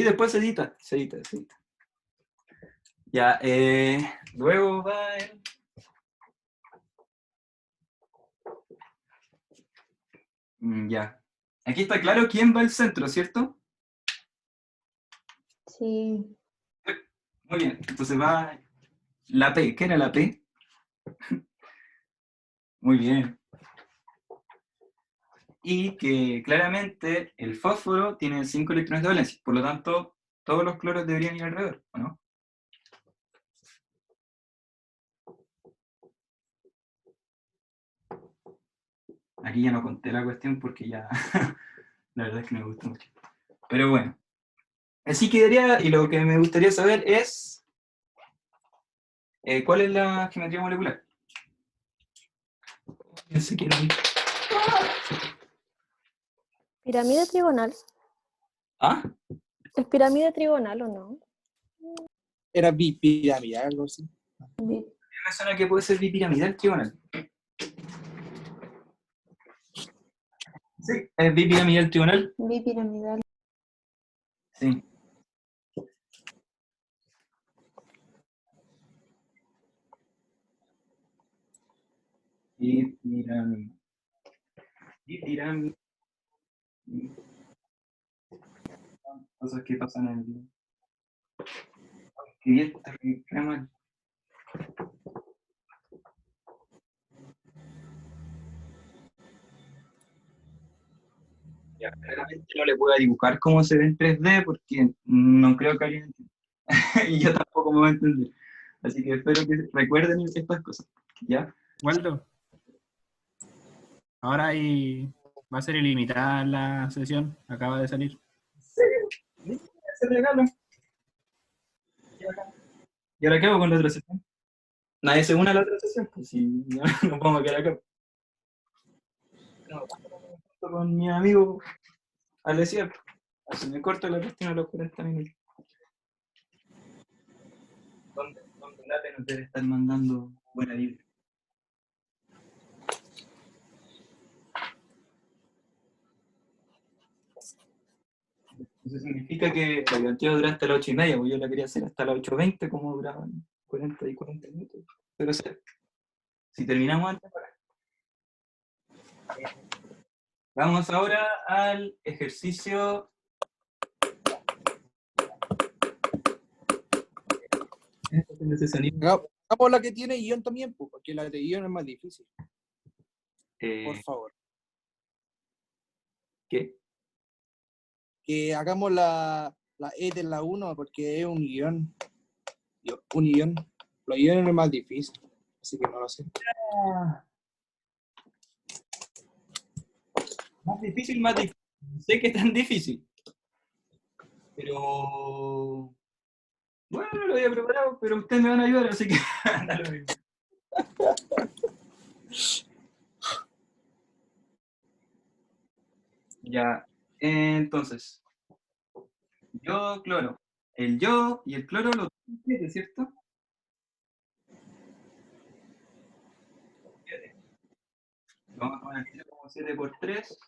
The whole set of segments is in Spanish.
después se edita. Ya, luego va el... Ya. Aquí está claro quién va al centro, ¿cierto? Sí. Muy bien, entonces va la P. ¿Qué era la P? Muy bien. Y que claramente el fósforo tiene 5 electrones de valencia, por lo tanto, todos los cloros deberían ir alrededor, ¿o no? Aquí ya no conté la cuestión porque ya, la verdad es que me gusta mucho. Pero bueno, así quedaría, y lo que me gustaría saber es, ¿cuál es la geometría molecular? Pensé que era ahí. ¿Pirámide trigonal? ¿Ah? ¿Es pirámide trigonal o no? Era bipiramidal, algo así. Me suena que puede ser bipiramidal trigonal. Sí, es bipiramidal trigonal. Bipiramidal. Sí. Bipiramidal. Bipiramidal. Cosas que pasan en el día. Que esto que queda mal. Ya, claramente no le puedo dibujar cómo se ve en 3D porque no creo que alguien entienda. Y yo tampoco me voy a entender. Así que espero que recuerden estas cosas. ¿Ya? Waldo, ahora va a ser ilimitada la sesión, acaba de salir. Sí, ese regalo. ¿Y ahora qué hago con la otra sesión? Nadie se une a la otra sesión, pues si no, no podemos quedar acá. No, con mi amigo Alessier, así me corto la cuestión a los 40 minutos. ¿Dónde Late nos debe estar mandando buena vibra? Eso significa que la cantidad dura hasta las 8:30, porque yo la quería hacer hasta las 8:20, como duraban 40 y 40 minutos. Pero si terminamos antes, vamos ahora al ejercicio. Ese sonido. Hagamos la que tiene guión también, pues, porque la de guión es más difícil. Por favor. ¿Qué? Que hagamos la E de la 1, porque es un guión. Un guión. Los guiones es más difícil. Así que no lo sé. Más difícil, más difícil. Sé que es tan difícil. Pero. Bueno, no lo había preparado, pero ustedes me van a ayudar, así que. Da lo mismo. Ya, entonces. Yo, cloro. El yo y el cloro lo tienen 7, ¿cierto? 7. Vamos a poner el como 7 por 3.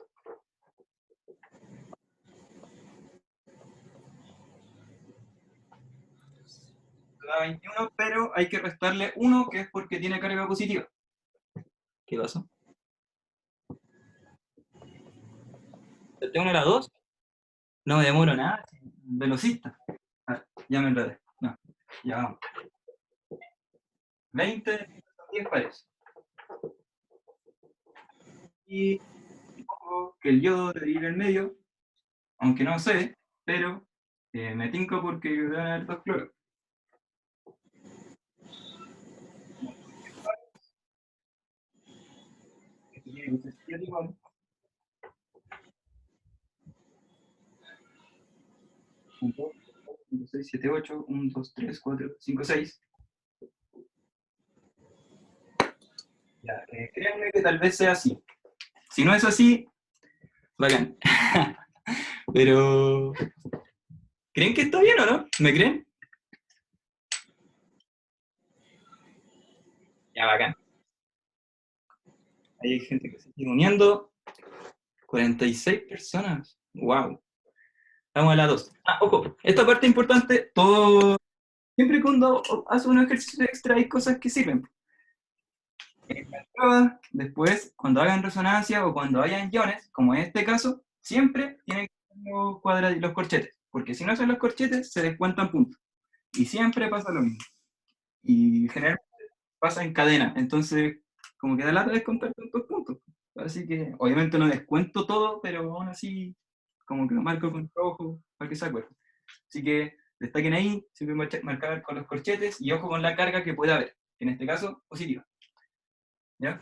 Da 21, pero hay que restarle 1, que es porque tiene carga positiva. ¿Qué pasó? ¿Este 1 era 2? No me demoro nada. Velocista. Ah, ya me enredé. No, ya vamos. 20, 10 pares. Y supongo que el yodo debería ir en medio, aunque no sé, pero me tinco porque van a haber 2 cloros. Esto tiene que ser 7 igual. 1, 2, 5, 6, 7, 8, 1, 2, 3, 4, 5, 6. Ya, créanme que tal vez sea así. Si no es así, bacán. Pero, ¿creen que está bien o no? ¿Me creen? Ya, bacán. Ahí hay gente que se sigue uniendo. 46 personas. Wow. Estamos en la 2. Ah, ojo, esta parte importante, todo... Siempre cuando haces un ejercicio extra hay cosas que sirven. En la prueba, después, cuando hagan resonancia o cuando hayan iones, como en este caso, siempre tienen que ser los corchetes, porque si no son los corchetes, se descuentan puntos. Y siempre pasa lo mismo. Y generalmente pasa en cadena, entonces, como que da lata descontar tantos puntos. Así que, obviamente no descuento todo, pero aún así, como que lo marco con rojo para que se acuerden. Así que destaquen ahí, siempre marcar con los corchetes y ojo con la carga que pueda haber, en este caso, positiva. ¿Ya?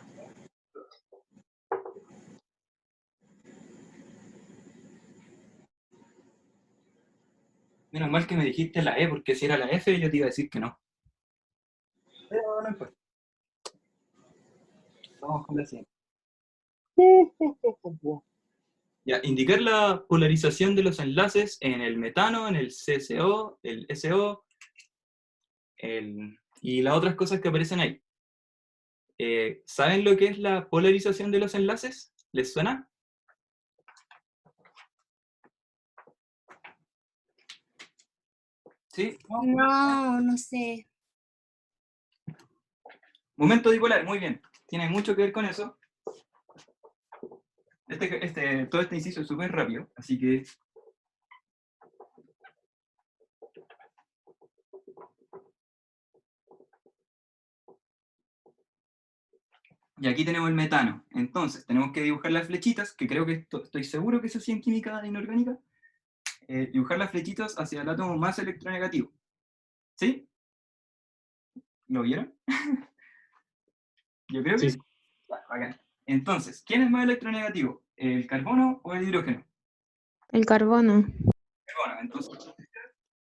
Menos mal que me dijiste la E, porque si era la F yo te iba a decir que no. Pero no importa. Vamos con la siguiente. Ya, indicar la polarización de los enlaces en el metano, en el CSO, el SO, y las otras cosas que aparecen ahí. ¿Saben lo que es la polarización de los enlaces? ¿Les suena? ¿Sí? ¿No? No, no sé. Momento dipolar, muy bien. Tiene mucho que ver con eso. Todo este inciso es súper rápido, así que... Y aquí tenemos el metano. Entonces, tenemos que dibujar las flechitas, que creo que estoy seguro que eso sí en química inorgánica. Dibujar las flechitas hacia el átomo más electronegativo. ¿Sí? ¿Lo vieron? Yo creo que Sí. sí. Bacán. Entonces, ¿quién es más electronegativo? ¿El carbono o el hidrógeno? El carbono. Carbono. Entonces,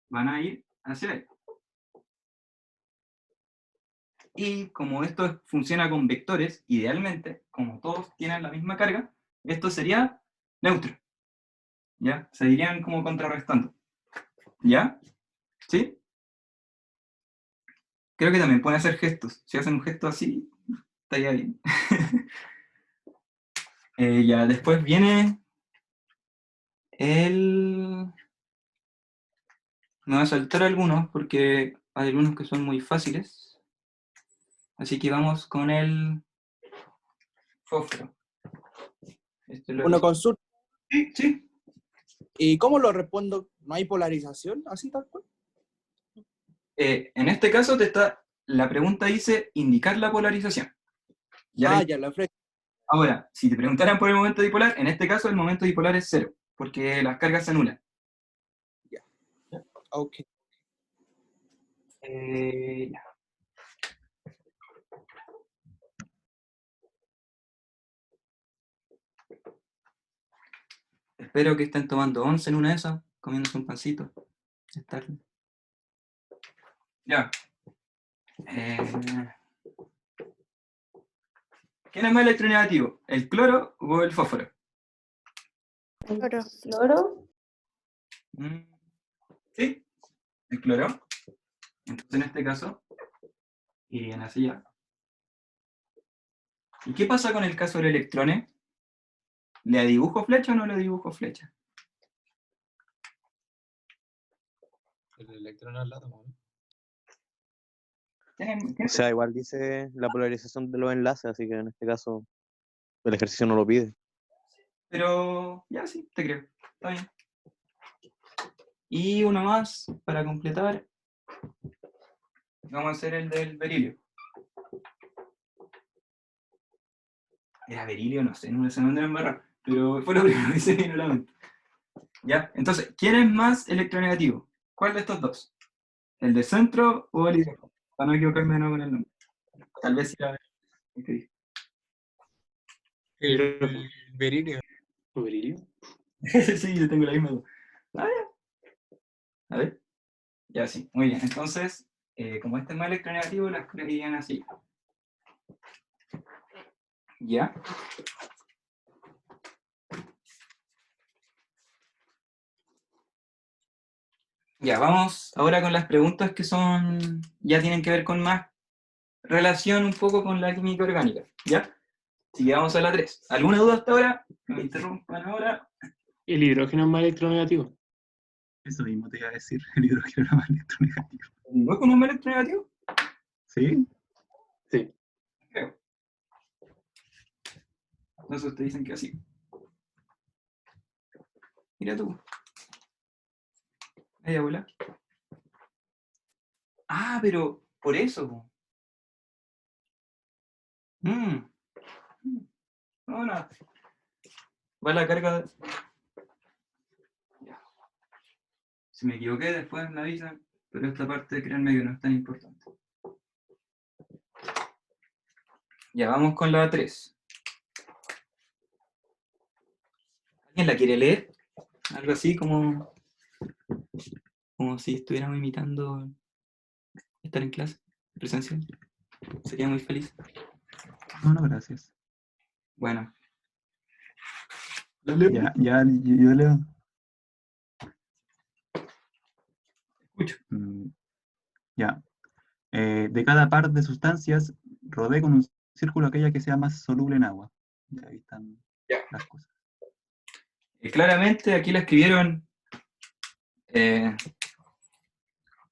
van a ir hacia ahí. Y como esto funciona con vectores, idealmente, como todos tienen la misma carga, esto sería neutro. ¿Ya? Se irían como contrarrestando. ¿Ya? ¿Sí? Creo que también pueden hacer gestos. Si hacen un gesto así, estaría bien. Ya, después viene el... Me voy a saltar algunos porque hay algunos que son muy fáciles. Así que vamos con el fósforo. Una consulta. Sí, sí. ¿Y cómo lo respondo? ¿No hay polarización? ¿Así tal cual? En este caso la pregunta dice indicar la polarización. ¿Ya? Ya, la flecha. Ahora, si te preguntaran por el momento dipolar, en este caso el momento dipolar es 0, porque las cargas se anulan. Ok. Ya. Espero que estén tomando 11 en una de esas, comiéndose un pancito. Es tarde. Ya. ¿Quién es más electronegativo? ¿El cloro o el fósforo? El Cloro. cloro. ¿Sí? El cloro. Entonces en este caso, irían hacia allá. ¿Y qué pasa con el caso del electrón? ¿Le dibujo flecha o no le dibujo flecha? El electrón al átomo, ¿no? O sea, igual dice la polarización de los enlaces, así que en este caso el ejercicio no lo pide. Pero ya sí, te creo. Está bien. Y uno más para completar. Vamos a hacer el del berilio. Era berilio, no sé, no se me embarrar, pero fue lo primero que se me vino a la mente. ¿Ya? Entonces, ¿quién es más electronegativo? ¿Cuál de estos dos? ¿El de centro o el hidrógeno? Para no equivocarme de nuevo con el nombre. Tal vez sea el que dije. El berilio. ¿O berilio? Sí, yo tengo la misma duda. Ah, ya. A ver. Ya, sí. Muy bien. Entonces, como este es más electronegativo, las irían así. ¿Ya? Ya, vamos ahora con las preguntas que son, ya tienen que ver con más relación un poco con la química orgánica, ¿ya? Así que vamos a la 3. ¿Alguna duda hasta ahora? No me interrumpan ahora. El hidrógeno es más electronegativo. Eso mismo te iba a decir, el hidrógeno era más electronegativo. ¿El hidrógeno es más electronegativo? ¿Sí? Sí. Creo. Entonces te dicen que así. Mira tú. Ahí, abuela. Ah, pero por eso. Po. No, nada. Va la carga. Ya. Si me equivoqué, después me avisan. Pero esta parte, créanme que no es tan importante. Ya, vamos con la 3. ¿Alguien la quiere leer? Algo así como si estuviéramos imitando estar en clase presencial. Sería muy feliz. No, no, gracias. Bueno. Ya, yo leo. Escucho. Ya. De cada par de sustancias, rodee con un círculo aquella que sea más soluble en agua. Ya, ahí están las cosas. Claramente aquí la escribieron,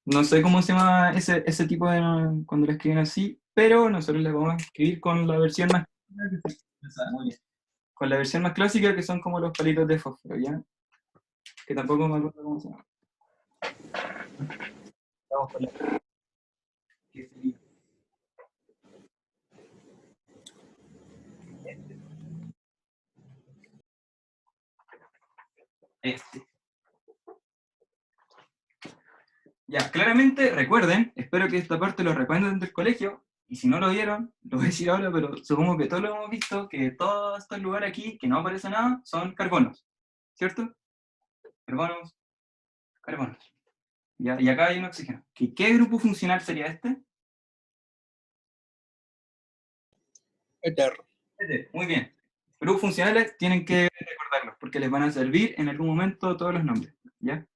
no sé cómo se llama ese tipo de cuando la escriben así, pero nosotros la vamos a escribir con la versión más clásica, con la versión más clásica que son como los palitos de fósforo, ¿ya? Que tampoco me acuerdo cómo se llama. Vamos con la que sería este. Ya, claramente, recuerden, espero que esta parte lo recuerden del colegio, y si no lo vieron, lo voy a decir ahora, pero supongo que todos lo hemos visto, que todos estos lugares aquí, que no aparece nada, son carbonos, ¿cierto? Carbonos, carbonos. Ya, y acá hay un oxígeno. ¿Qué grupo funcional sería este? Eterno. Muy bien. Grupos funcionales tienen que recordarlos, porque les van a servir en algún momento todos los nombres, ¿ya?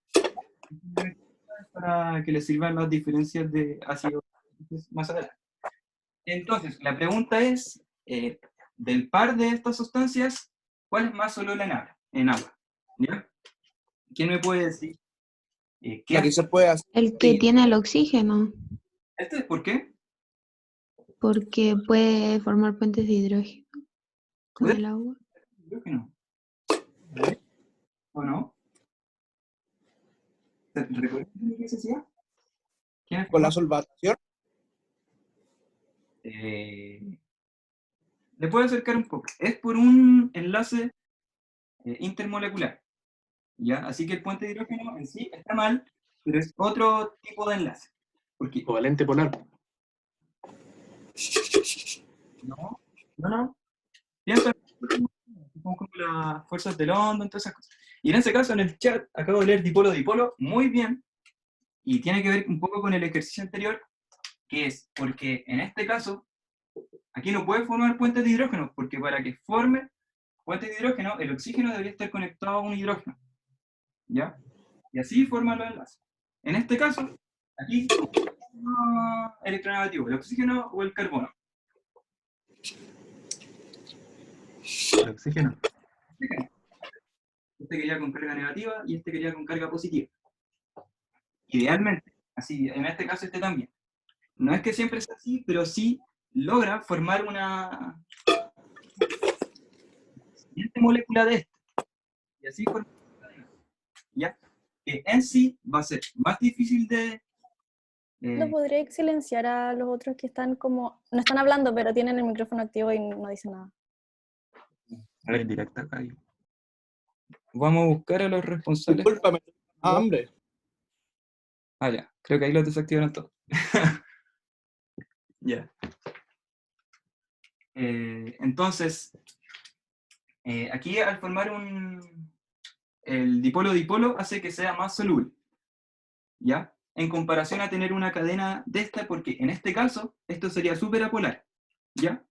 Para que les sirvan las diferencias de ácido más adelante. Entonces, la pregunta es, del par de estas sustancias, ¿cuál es más soluble en agua? ¿Ya? ¿Quién me puede decir? ¿Qué Aquí se puede hacer. El que tiene el oxígeno, ¿Este es por qué? porque puede formar puentes de hidrógeno con ¿Puede? el agua. Creo que no. ¿O no? ¿Recuerdan qué se hacía? ¿Quién es Con la solvatación. le puedo acercar un poco. Es por un enlace intermolecular. ¿Ya? Así que el puente de hidrógeno en sí está mal, pero es otro tipo de enlace. Porque Covalente polar. no. Piensa como las fuerzas de London, todas esas cosas. Y en ese caso, en el chat, acabo de leer dipolo-dipolo muy bien, y tiene que ver un poco con el ejercicio anterior, que es porque en este caso, aquí no puede formar puentes de hidrógeno, porque para que forme puentes de hidrógeno, el oxígeno debería estar conectado a un hidrógeno. ¿Ya? Y así forman los enlaces. En este caso, aquí, electronegativo, el oxígeno o el carbono. El oxígeno. Este quería con carga negativa y este quería con carga positiva. Idealmente, así, en este caso este también. No es que siempre sea así, pero sí logra formar una siguiente molécula de este. Y así forma una cadena. ¿Ya? Que en sí va a ser más difícil de... ¿No podría silenciar a los otros que están como, no están hablando, pero tienen el micrófono activo y no dicen nada? A ver, directa acá. Vamos a buscar a los responsables. Discúlpame, hambre. Ah, ya. Creo que ahí los desactivaron todos. Ya. Entonces, aquí al formar el dipolo-dipolo hace que sea más soluble. ¿Ya? En comparación a tener una cadena de esta, porque en este caso, esto sería superapolar. ¿Ya?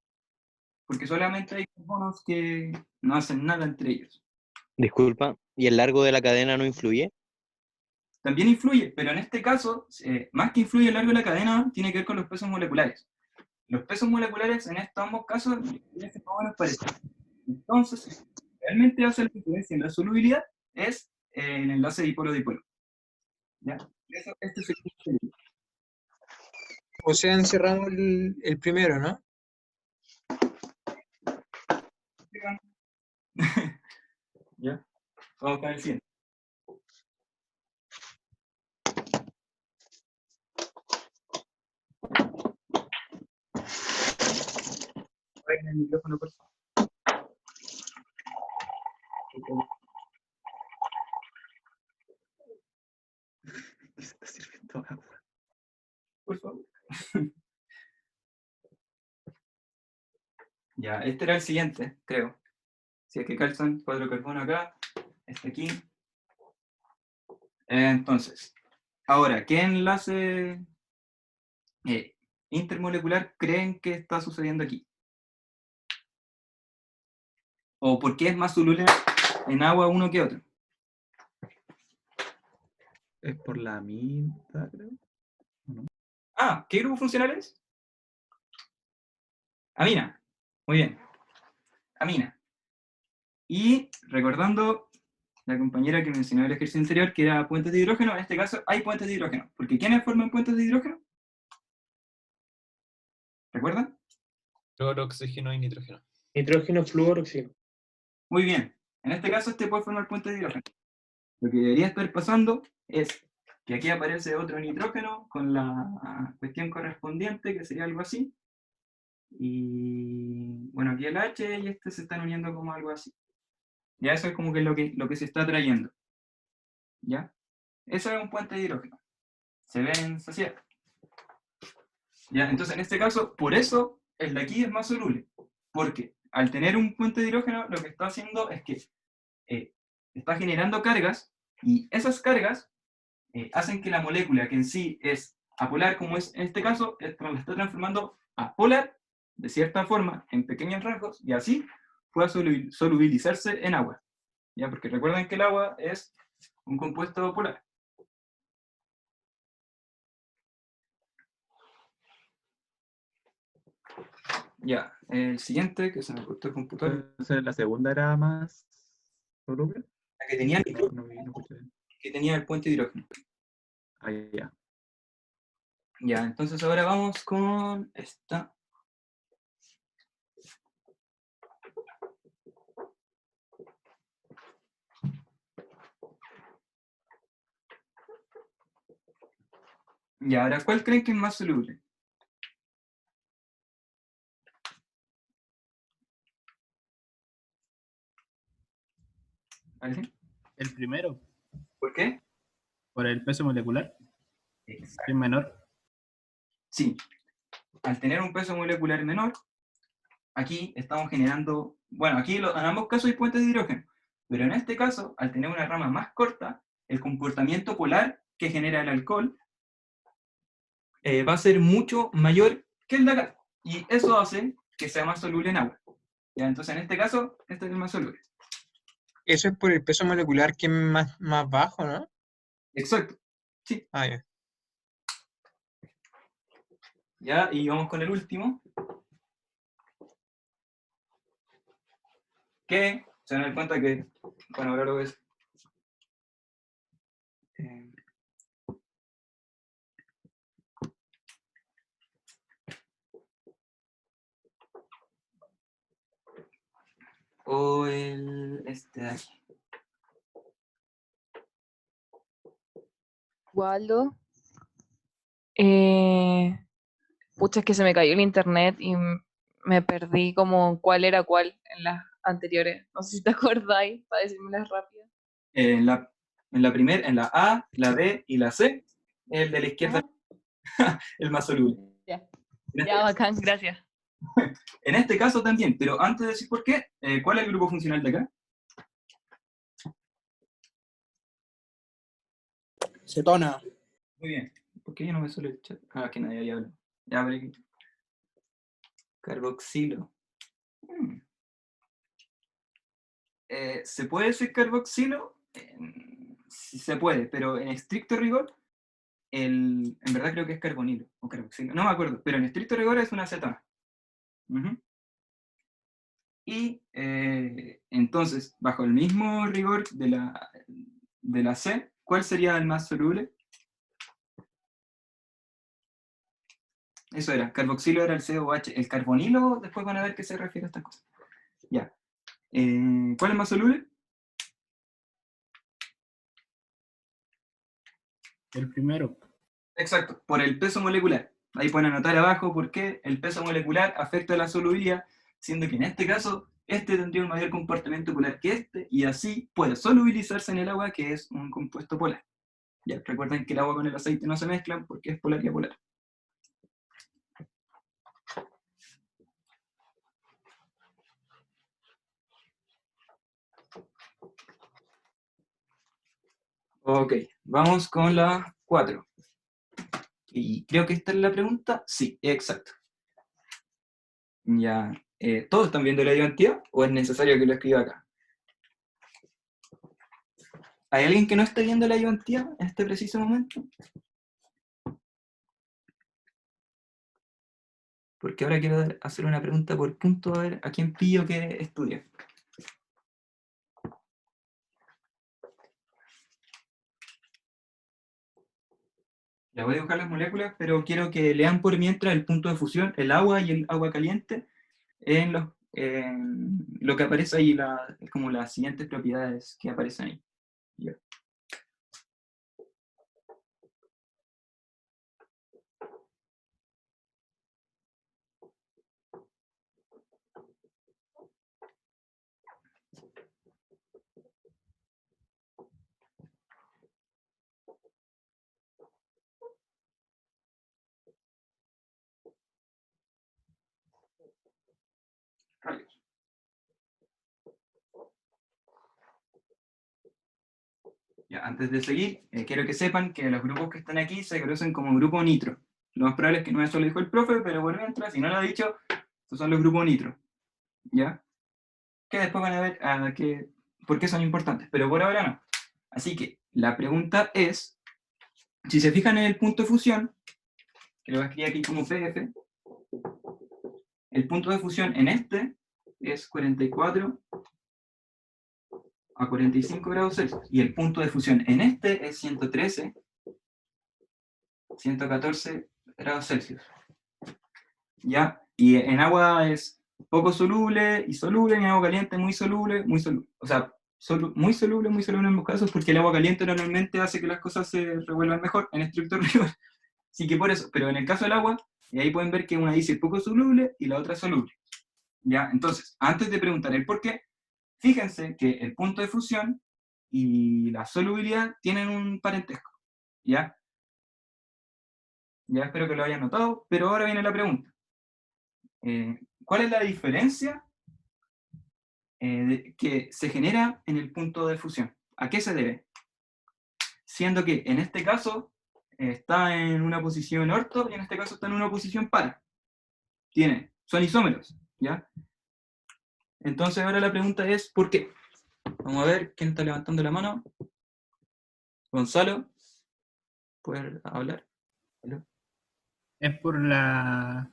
Porque solamente hay carbonos que no hacen nada entre ellos. Disculpa, ¿y el largo de la cadena no influye? También influye, pero en este caso, más que influye el largo de la cadena, tiene que ver con los pesos moleculares. Los pesos moleculares en estos ambos casos más o menos parecidos. Entonces, realmente hace la diferencia en la solubilidad es el enlace dipolo-dipolo. ¿Ya? Este sería el O sea, encerramos el primero, ¿no? ¿Ya? Vamos con el siguiente. Apaguen el micrófono, por favor. Se está sirviendo agua. Por favor. Ya, este era el siguiente, creo. Si es que calzan 4 carbono acá, este aquí. Entonces, ahora, ¿qué enlace intermolecular creen que está sucediendo aquí? ¿O por qué es más soluble en agua uno que otro? Es por la amida, creo. Ah, ¿qué grupo funcional es? Amina. Muy bien. Amina. Y recordando la compañera que mencionó el ejercicio anterior, que era puentes de hidrógeno, en este caso hay puentes de hidrógeno. Porque ¿quiénes forman puentes de hidrógeno? ¿Recuerdan? Cloro, oxígeno y nitrógeno. Nitrógeno, flúor, oxígeno. Muy bien. En este caso este puede formar puentes de hidrógeno. Lo que debería estar pasando es que aquí aparece otro nitrógeno con la cuestión correspondiente, que sería algo así. Y bueno, aquí el H y este se están uniendo como algo así. Ya eso es como que lo que se está trayendo. ¿Ya? Eso es un puente de hidrógeno. Se ve en sociedad. ¿Ya? Entonces, en este caso, por eso el de aquí es más soluble. Porque al tener un puente de hidrógeno, lo que está haciendo es que está generando cargas, y esas cargas hacen que la molécula, que en sí es apolar, como es en este caso, la está transformando a polar, de cierta forma, en pequeños rasgos, y así pueda solubilizarse en agua. ¿Ya? Porque recuerden que el agua es un compuesto polar. Ya, el siguiente, que se me cortó el computador. Entonces, la segunda era más soluble. La que tenía el, No escuché bien. que tenía el puente de hidrógeno. Ah, ya. Ya, entonces ahora vamos con esta. Y ahora, ¿cuál creen que es más soluble? ¿Alguien? El primero, ¿Por qué? por el peso molecular, Exacto. que es menor. Sí, al tener un peso molecular menor, aquí estamos generando, bueno, aquí en ambos casos hay puentes de hidrógeno, pero en este caso, al tener una rama más corta, el comportamiento polar que genera el alcohol va a ser mucho mayor que el de acá, y eso hace que sea más soluble en agua. ¿Ya? Entonces, en este caso, este es el más soluble. Eso es por el peso molecular que es más bajo, ¿no? Exacto. Sí. Ah, ya. Ya, y vamos con el último. Que se dan cuenta que, bueno, ahora lo ves. O este de aquí. Waldo. Pucha, es que se me cayó el internet y me perdí como cuál era cuál en las anteriores. No sé si te acordáis, para decírmelas rápido. En la primera, en la A, la B y la C, el de la izquierda, el más soluble. Ya, ya bacán, gracias. En este caso también, pero antes de decir por qué, ¿cuál es el grupo funcional de acá? Cetona. Muy bien. ¿Por qué yo no me suelo el chat? Ah, que nadie había hablado. Ya, pero aquí. Carboxilo. ¿Se puede decir carboxilo? Sí se puede, pero en estricto rigor, en verdad creo que es carbonilo o carboxilo. No me acuerdo, pero en estricto rigor es una cetona. Y entonces, bajo el mismo rigor de la C, ¿cuál sería el más soluble? Eso era, carboxilo era el COH. El carbonilo, después van a ver qué se refiere a estas cosas. Ya. ¿Cuál es más soluble? El primero. Exacto, por el peso molecular. Ahí pueden anotar abajo por qué el peso molecular afecta a la solubilidad, siendo que en este caso, este tendría un mayor comportamiento polar que este, y así puede solubilizarse en el agua, que es un compuesto polar. Ya, recuerden que el agua con el aceite no se mezclan porque es polar y apolar. Ok, vamos con la 4. Y creo que esta es la pregunta. Sí, exacto. Ya, ¿todos están viendo la ayudantía o es necesario que lo escriba acá? ¿Hay alguien que no esté viendo la ayudantía en este preciso momento? Porque ahora quiero hacer una pregunta por punto, a ver a quién pillo que estudia. Ya voy a dibujar las moléculas, pero quiero que lean por mientras el punto de fusión, el agua y el agua caliente, en lo que aparece ahí, como las siguientes propiedades que aparecen ahí. Ya. Rayos. Ya, antes de seguir, quiero que sepan que los grupos que están aquí se conocen como grupo nitro. Lo más probable es que no eso lo dijo el profe, pero por mientras, si no lo ha dicho, estos son los grupos nitro. ¿Ya? Que después van a ver por qué son importantes, pero por ahora no. Así que la pregunta es, si se fijan en el punto de fusión, que lo voy a escribir aquí como PF, el punto de fusión en este es 44 a 45 grados Celsius, y el punto de fusión en este es 113, 114 grados Celsius. ¿Ya? Y en agua es poco soluble y soluble, en agua caliente muy soluble, muy soluble. O sea, muy soluble en ambos casos, porque el agua caliente normalmente hace que las cosas se revuelvan mejor en estricto rigor. Así que por eso, pero en el caso del agua, ahí pueden ver que una dice poco soluble y la otra soluble. ¿Ya? Entonces, antes de preguntar el por qué, fíjense que el punto de fusión y la solubilidad tienen un parentesco. ¿Ya? Ya espero que lo hayan notado, pero ahora viene la pregunta. ¿Cuál es la diferencia que se genera en el punto de fusión? ¿A qué se debe? Siendo que en este caso está en una posición orto y en este caso está en una posición par. Son isómeros, ¿ya? Entonces ahora la pregunta es, ¿por qué? Vamos a ver quién está levantando la mano. Gonzalo, ¿puedes hablar? ¿Aló? Es por la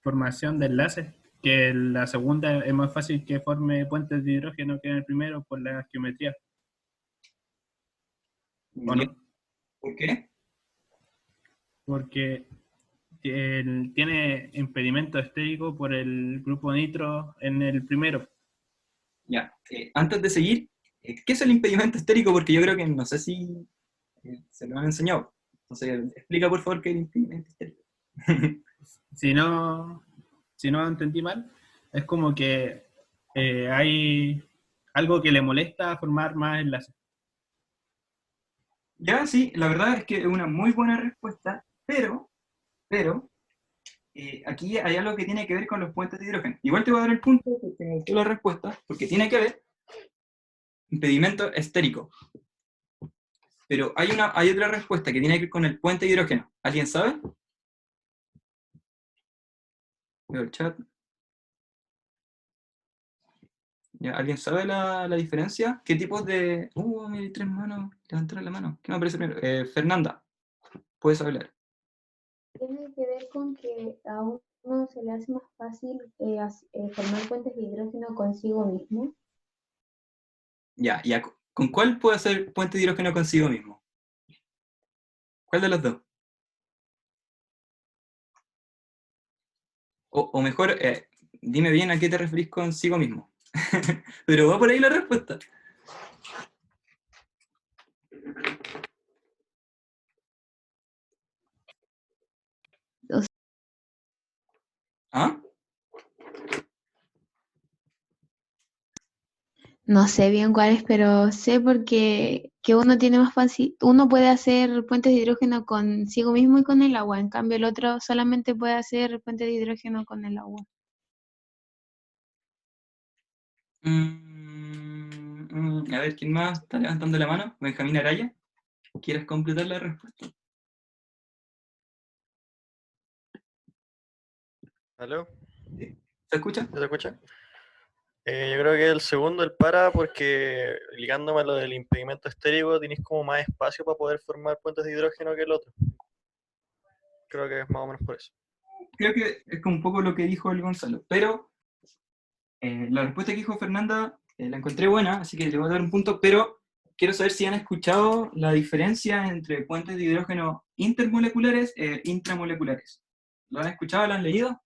formación de enlaces, que la segunda es más fácil que forme puentes de hidrógeno que en el primero por la geometría. ¿O no? ¿Por qué? Porque tiene impedimento estérico por el grupo nitro en el primero. Ya, antes de seguir, ¿qué es el impedimento estérico? Porque yo creo que no sé si se lo han enseñado. Entonces, explica por favor qué es el impedimento estérico. Si no entendí mal, es como que hay algo que le molesta formar más enlaces. Ya, sí, la verdad es que es una muy buena respuesta, pero aquí hay algo que tiene que ver con los puentes de hidrógeno. Igual te voy a dar el punto porque me gustó la respuesta, porque tiene que ver impedimento estérico. Pero hay otra respuesta que tiene que ver con el puente de hidrógeno. ¿Alguien sabe? Veo el chat. ¿Ya? ¿Alguien sabe la diferencia? ¿Qué tipos de...? Mira, hay 3 manos. Levantar la mano. ¿Qué me aparece primero? Fernanda, puedes hablar. Tiene que ver con que a uno se le hace más fácil formar puentes de hidrógeno consigo mismo. Ya, ¿con cuál puede hacer puente de hidrógeno consigo mismo? ¿Cuál de los dos? O mejor, dime bien a qué te referís consigo mismo. Pero va por ahí la respuesta. ¿Ah? No sé bien cuáles, pero sé porque que uno tiene más fácil, uno puede hacer puentes de hidrógeno consigo mismo y con el agua, en cambio el otro solamente puede hacer puentes de hidrógeno con el agua. A ver, ¿quién más está levantando la mano? Benjamín Araya. ¿Quieres completar la respuesta? ¿Aló? ¿Se escucha? ¿Se escucha? Yo creo que el segundo, el para, porque ligándome a lo del impedimento estérico, tienes como más espacio para poder formar puentes de hidrógeno que el otro. Creo que es más o menos por eso. Creo que es como un poco lo que dijo el Gonzalo, pero la respuesta que dijo Fernanda la encontré buena, así que le voy a dar un punto, pero quiero saber si han escuchado la diferencia entre puentes de hidrógeno intermoleculares e intramoleculares. ¿Lo han escuchado? ¿Lo han leído?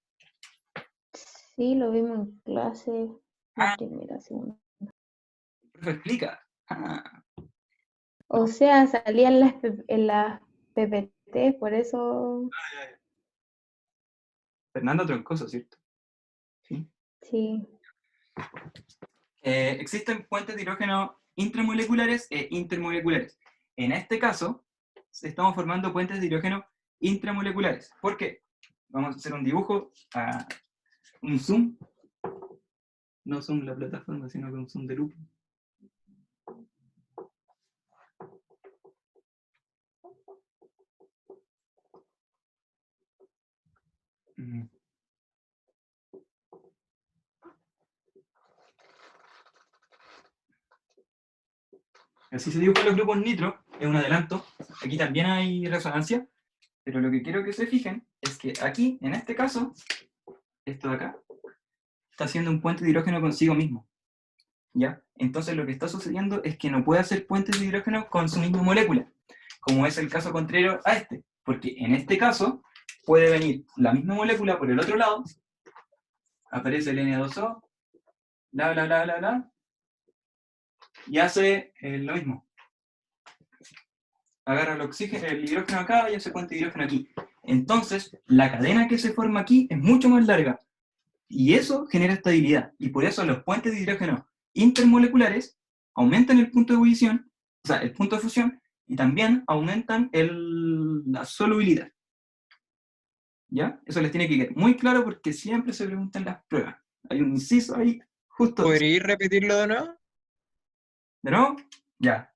Sí, lo vimos en clase, la primera, segunda. Profe, explica. Ah, O sea, salía en las PPT, por eso, Fernanda Troncoso, ¿cierto? Sí. sí. Existen puentes de hidrógeno intramoleculares e intermoleculares. En este caso, estamos formando puentes de hidrógeno intramoleculares. ¿Por qué? Vamos a hacer un dibujo, un zoom. No zoom la plataforma, sino que un zoom de lupa. Así se dibujan los grupos nitro, es un adelanto. Aquí también hay resonancia, pero lo que quiero que se fijen es que aquí, en este caso, esto de acá, está haciendo un puente de hidrógeno consigo mismo. ¿Ya? Entonces lo que está sucediendo es que no puede hacer puentes de hidrógeno con su misma molécula, como es el caso contrario a este, porque en este caso puede venir la misma molécula por el otro lado, aparece el N2O, bla, bla, bla, bla, bla, y hace lo mismo. Agarra el oxígeno, el hidrógeno acá y hace puente de hidrógeno aquí. Entonces, la cadena que se forma aquí es mucho más larga, y eso genera estabilidad, y por eso los puentes de hidrógeno intermoleculares aumentan el punto de ebullición, o sea, el punto de fusión, y también aumentan la solubilidad. ¿Ya? Eso les tiene que quedar muy claro porque siempre se preguntan las pruebas. Hay un inciso ahí, justo. ¿Podríais repetirlo de nuevo? ¿De nuevo? Ya.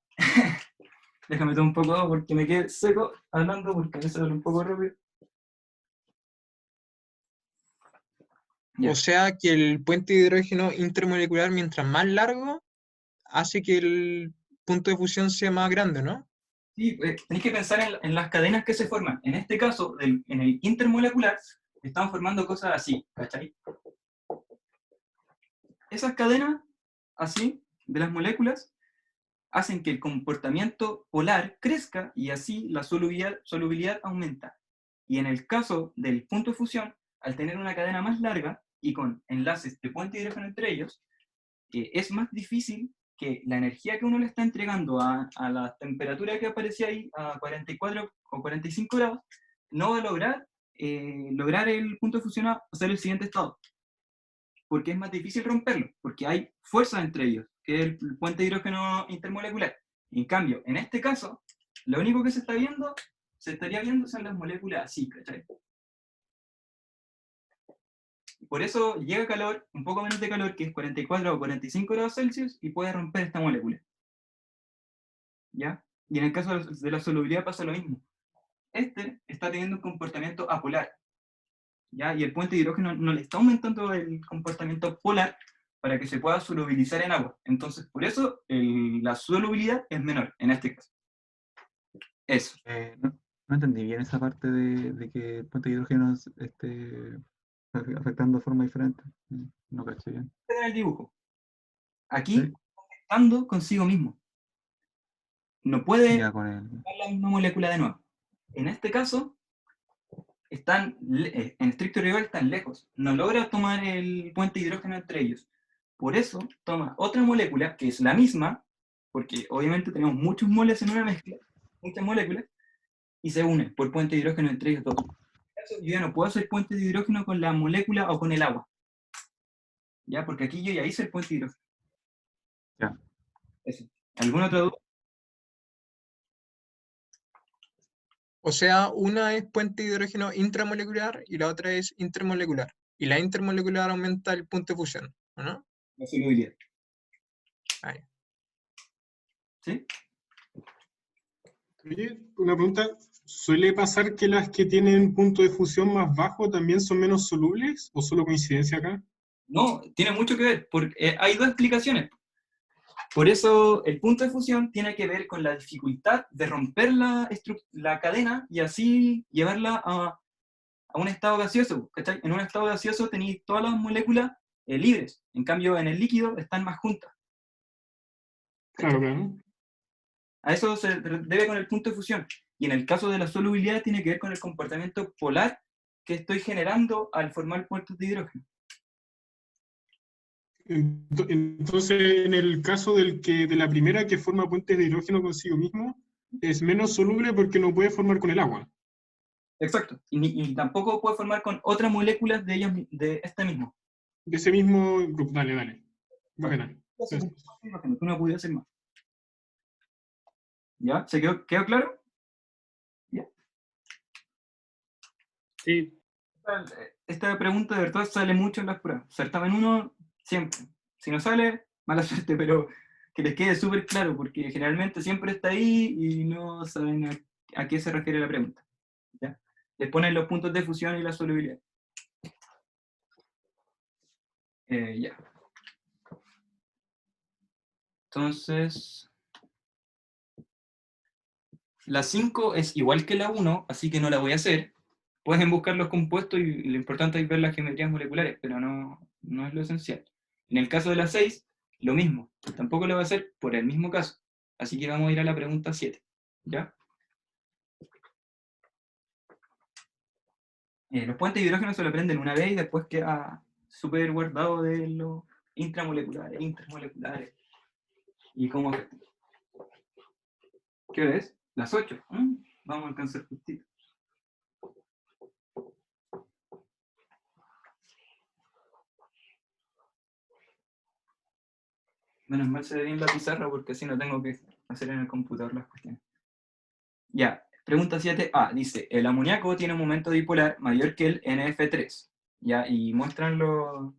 Déjame tomar un poco porque me quedé seco hablando porque a veces hablo un poco rápido. O sea que el puente de hidrógeno intermolecular, mientras más largo, hace que el punto de fusión sea más grande, ¿no? Sí, tenéis que pensar en las cadenas que se forman. En este caso, en el intermolecular, estamos formando cosas así, ¿cachai? Esas cadenas, así, de las moléculas, hacen que el comportamiento polar crezca y así la solubilidad aumenta. Y en el caso del punto de fusión, al tener una cadena más larga y con enlaces de puente de hidrógeno entre ellos, es más difícil que la energía que uno le está entregando a la temperatura que aparecía ahí, a 44 o 45 grados, no va a lograr el punto de fusión a hacer el siguiente estado. Porque es más difícil romperlo, porque hay fuerza entre ellos, que es el puente de hidrógeno intermolecular. En cambio, en este caso, lo único que se estaría viendo son las moléculas así, ¿cachai? Por eso llega calor, un poco menos de calor, que es 44 o 45 grados Celsius, y puede romper esta molécula. ¿Ya? Y en el caso de la solubilidad pasa lo mismo. Este está teniendo un comportamiento apolar, ¿ya? Y el puente de hidrógeno no le está aumentando el comportamiento polar para que se pueda solubilizar en agua. Entonces, por eso la solubilidad es menor en este caso. Eso. No entendí bien esa parte de que el puente de hidrógeno esté afectando de forma diferente. No caché bien. En el dibujo. Aquí, conectando consigo mismo. No puede Ya con el... la misma molécula de nuevo. En este caso, en estricto rigor están lejos. No logra tomar el puente de hidrógeno entre ellos. Por eso toma otra molécula, que es la misma, porque obviamente tenemos muchos moles en una mezcla, muchas moléculas, y se unen por puente de hidrógeno entre ellos dos. En este caso, yo ya no puedo hacer puente de hidrógeno con la molécula o con el agua. ¿Ya? Porque aquí yo ya hice el puente de hidrógeno. Ya. Eso. ¿Alguna otra duda? O sea, una es puente de hidrógeno intramolecular y la otra es intermolecular. Y la intermolecular aumenta el punto de fusión, ¿o no? La solubilidad. Ahí. ¿Sí? Oye, una pregunta, ¿suele pasar que las que tienen punto de fusión más bajo también son menos solubles? ¿O solo coincidencia acá? No, tiene mucho que ver, porque hay dos explicaciones. Por eso el punto de fusión tiene que ver con la dificultad de romper la cadena y así llevarla a un estado gaseoso, ¿cachai? En un estado gaseoso tenéis todas las moléculas libres, en cambio en el líquido están más juntas. Claro, claro. A eso se debe con el punto de fusión. Y en el caso de la solubilidad tiene que ver con el comportamiento polar que estoy generando al formar puentes de hidrógeno. Entonces, en el caso de la primera que forma puentes de hidrógeno consigo mismo, es menos soluble porque no puede formar con el agua. Exacto. Y tampoco puede formar con otras moléculas de este mismo. De ese mismo grupo. Dale, dale. Bacana. Tú no podías hacer más. ¿Ya? ¿Se quedó claro? ¿Ya? Sí. Esta pregunta de verdad sale mucho en las pruebas. Certamen 1, siempre. Si no sale, mala suerte, pero que les quede súper claro, porque generalmente siempre está ahí y no saben a qué se refiere la pregunta. ¿Ya? Les ponen los puntos de fusión y la solubilidad. Ya. Entonces, la 5 es igual que la 1, así que no la voy a hacer. Pueden buscar los compuestos y lo importante es ver las geometrías moleculares, pero no es lo esencial. En el caso de la 6, lo mismo. Tampoco lo voy a hacer por el mismo caso. Así que vamos a ir a la pregunta 7. ¿Ya? Los puentes de hidrógeno se lo aprenden una vez y después queda súper guardado de los intramoleculares, intermoleculares y cómo afectan. ¿Qué ves? Las 8. Vamos a alcanzar justito. Menos mal se ve bien la pizarra porque así no tengo que hacer en el computador las cuestiones. Ya, pregunta 7a, dice, el amoníaco tiene un momento dipolar mayor que el NF3. Ya, y muestran los...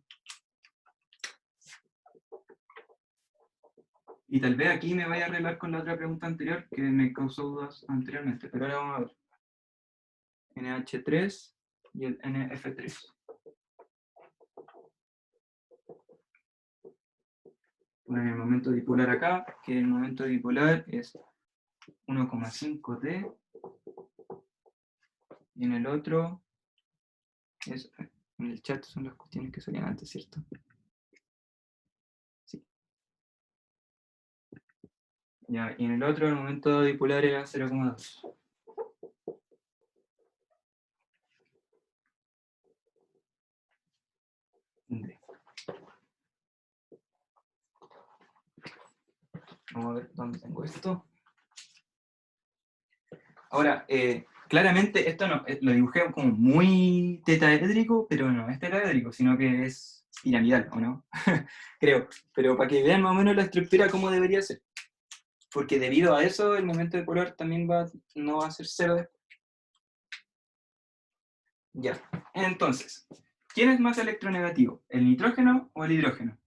Y tal vez aquí me vaya a arreglar con la otra pregunta anterior que me causó dudas anteriormente, pero ahora vamos a ver. NH3 y el NF3. Ponen el momento dipolar acá, que el momento dipolar es 1,5 T, y en el otro es, en el chat son las cuestiones que salían antes, ¿cierto? Sí. Ya, y en el otro el momento dipolar era 0,2. Vamos a ver dónde tengo esto. Ahora, claramente esto no, lo dibujé como muy tetaédrico, pero no es tetaédrico, sino que es piramidal, ¿o no? Creo. Pero para que vean más o menos la estructura cómo debería ser. Porque debido a eso, el momento dipolar también no va a ser 0 después. Ya. Entonces, ¿quién es más electronegativo? ¿El nitrógeno o el hidrógeno?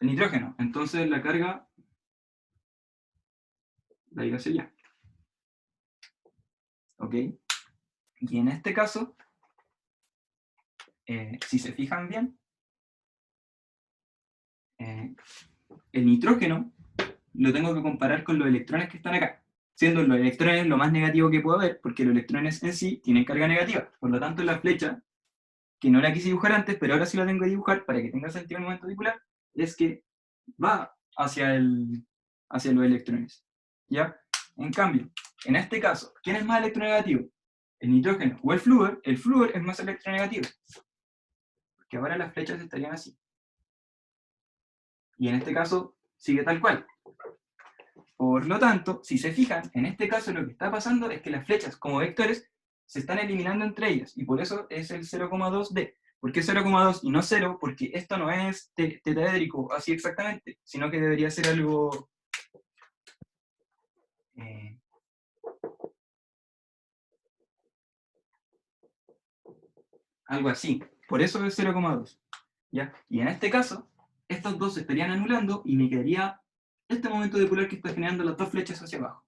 El nitrógeno. Entonces la carga la irá hacia allá. ¿Ok? Y en este caso, si se fijan bien, el nitrógeno lo tengo que comparar con los electrones que están acá, siendo los electrones lo más negativo que puedo ver, porque los electrones en sí tienen carga negativa. Por lo tanto, la flecha, que no la quise dibujar antes, pero ahora sí la tengo que dibujar para que tenga sentido el momento dipolar, es que va hacia los electrones. ¿Ya? En cambio, en este caso, ¿quién es más electronegativo? ¿El nitrógeno o el flúor? El flúor es más electronegativo. Porque ahora las flechas estarían así. Y en este caso, sigue tal cual. Por lo tanto, si se fijan, en este caso lo que está pasando es que las flechas como vectores se están eliminando entre ellas, y por eso es el 0,2D. ¿Por qué 0,2 y no 0? Porque esto no es tetraédrico así exactamente, sino que debería ser algo... algo así. Por eso es 0,2. ¿Ya? Y en este caso, estos dos se estarían anulando y me quedaría este momento dipolar que está generando las dos flechas hacia abajo.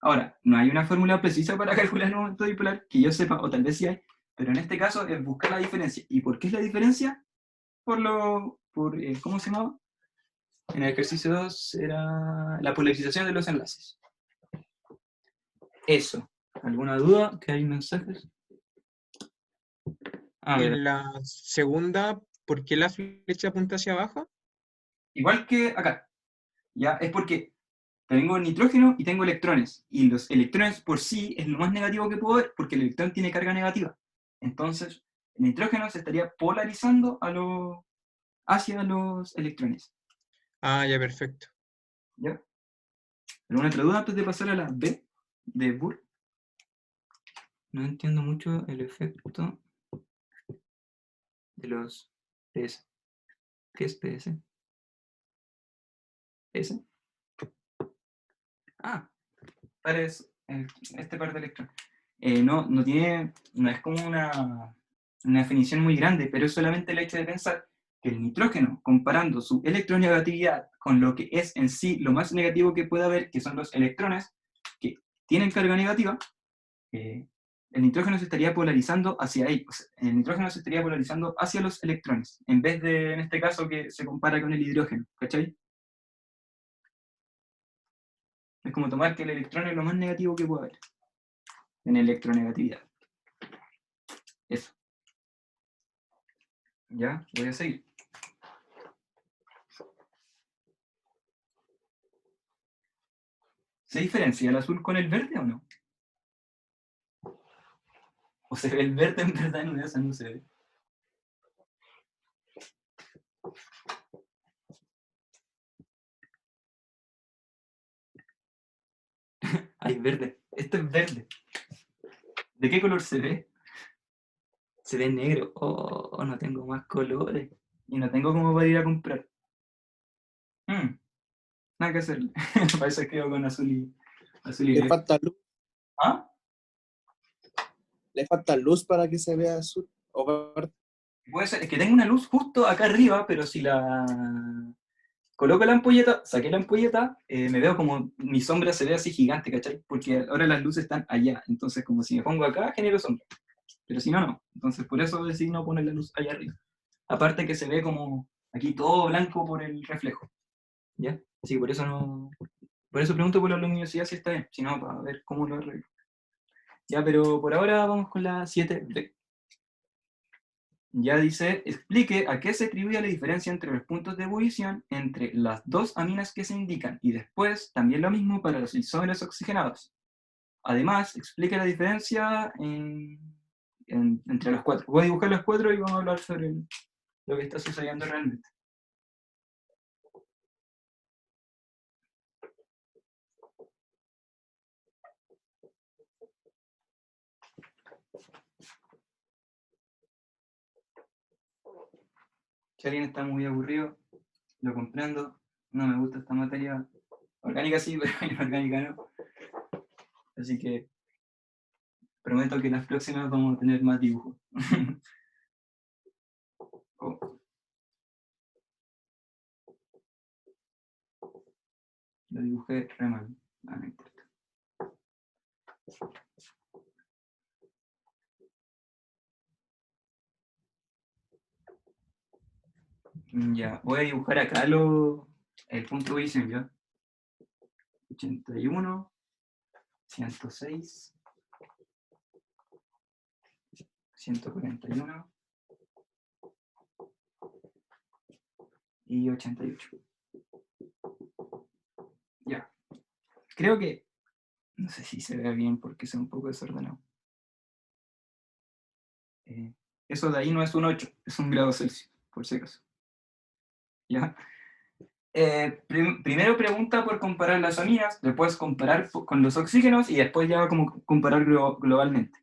Ahora, no hay una fórmula precisa para calcular el momento dipolar, que yo sepa, o tal vez sí hay, pero en este caso es buscar la diferencia. ¿Y por qué es la diferencia? ¿Cómo se llamaba? En el ejercicio 2 era la polarización de los enlaces. Eso. ¿Alguna duda? ¿Que hay mensajes? En la segunda, ¿por qué la flecha apunta hacia abajo? Igual que acá. ¿Ya? Es porque tengo nitrógeno y tengo electrones. Y los electrones por sí es lo más negativo que puedo ver, porque el electrón tiene carga negativa. Entonces, el nitrógeno se estaría polarizando hacia los electrones. Ah, ya, perfecto. ¿Ya? ¿Alguna otra duda antes de pasar a la B de Boole? No entiendo mucho el efecto de los PS. ¿Qué es PS? ¿PS? Ah, este par de electrones. No es como una definición muy grande, pero es solamente el hecho de pensar que el nitrógeno, comparando su electronegatividad con lo que es en sí lo más negativo que puede haber, que son los electrones, que tienen carga negativa, el nitrógeno se estaría polarizando hacia ahí. O sea, el nitrógeno se estaría polarizando hacia los electrones, en vez de, en este caso, que se compara con el hidrógeno, ¿cachai? Es como tomar que el electrón es lo más negativo que puede haber en electronegatividad. Eso. Ya, voy a seguir. ¿Se diferencia el azul con el verde o no? ¿O se ve el verde en verdad en esa no se ve? Ay, verde. Esto es verde. ¿De qué color se ve? Se ve negro. Oh, no tengo más colores. Y no tengo cómo para ir a comprar. Nada que hacerle. Para eso quedo con azul y Le verde. falta luz. ¿Ah? Le falta luz para que se vea azul o verde. Puede ser, es que tengo una luz justo acá arriba, pero si la coloco la ampolleta, saqué la ampolleta, me veo como mi sombra se ve así gigante, ¿cachai? Porque ahora las luces están allá, entonces como si me pongo acá, genero sombra. Pero si no, no. Entonces por eso decidí no poner la luz allá arriba. Aparte que se ve como aquí todo blanco por el reflejo. ¿Ya? Sí, por eso no... Por eso pregunto por la luminosidad si está bien, si no, para ver cómo lo arreglo. Ya, pero por ahora vamos con la 7B. Ya dice, explique a qué se atribuye la diferencia entre los puntos de ebullición entre las dos aminas que se indican, y después también lo mismo para los isómeros oxigenados. Además, explique la diferencia entre los cuatro. Voy a dibujar los cuatro y vamos a hablar sobre lo que está sucediendo realmente. Si alguien está muy aburrido, lo comprendo. No me gusta esta materia. Orgánica sí, pero inorgánica no. Así que prometo que las próximas vamos a tener más dibujos. Oh. Lo dibujé re mal. Ah, no importa. Ya, voy a dibujar acá el punto de visión, ¿ya? 81, 106, 141 y 88. Ya. Creo que No sé si se ve bien porque es un poco desordenado. Eso de ahí no es un 8, es un grado Celsius, por si acaso. ¿Ya? Primero pregunta por comparar las aminas, después comparar con los oxígenos y después ya como comparar globalmente.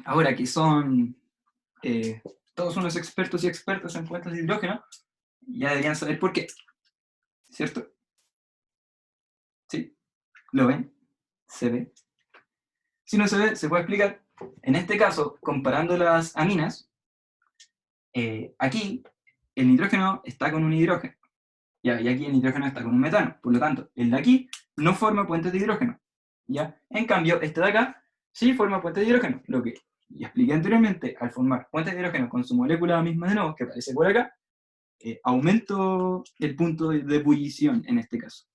Ahora que son todos unos expertos y expertas en fuentes de hidrógeno, ya deberían saber por qué, ¿cierto? ¿Sí? ¿Lo ven? ¿Se ve? Si no se ve, se puede explicar. En este caso, comparando las aminas, aquí el nitrógeno está con un hidrógeno, ¿ya? Y aquí el nitrógeno está con un metano. Por lo tanto, el de aquí no forma puentes de hidrógeno, ¿ya? En cambio, este de acá sí forma puentes de hidrógeno. Lo que ya expliqué anteriormente, al formar puentes de hidrógeno con su molécula misma de nuevo, que aparece por acá, aumento el punto de ebullición en este caso,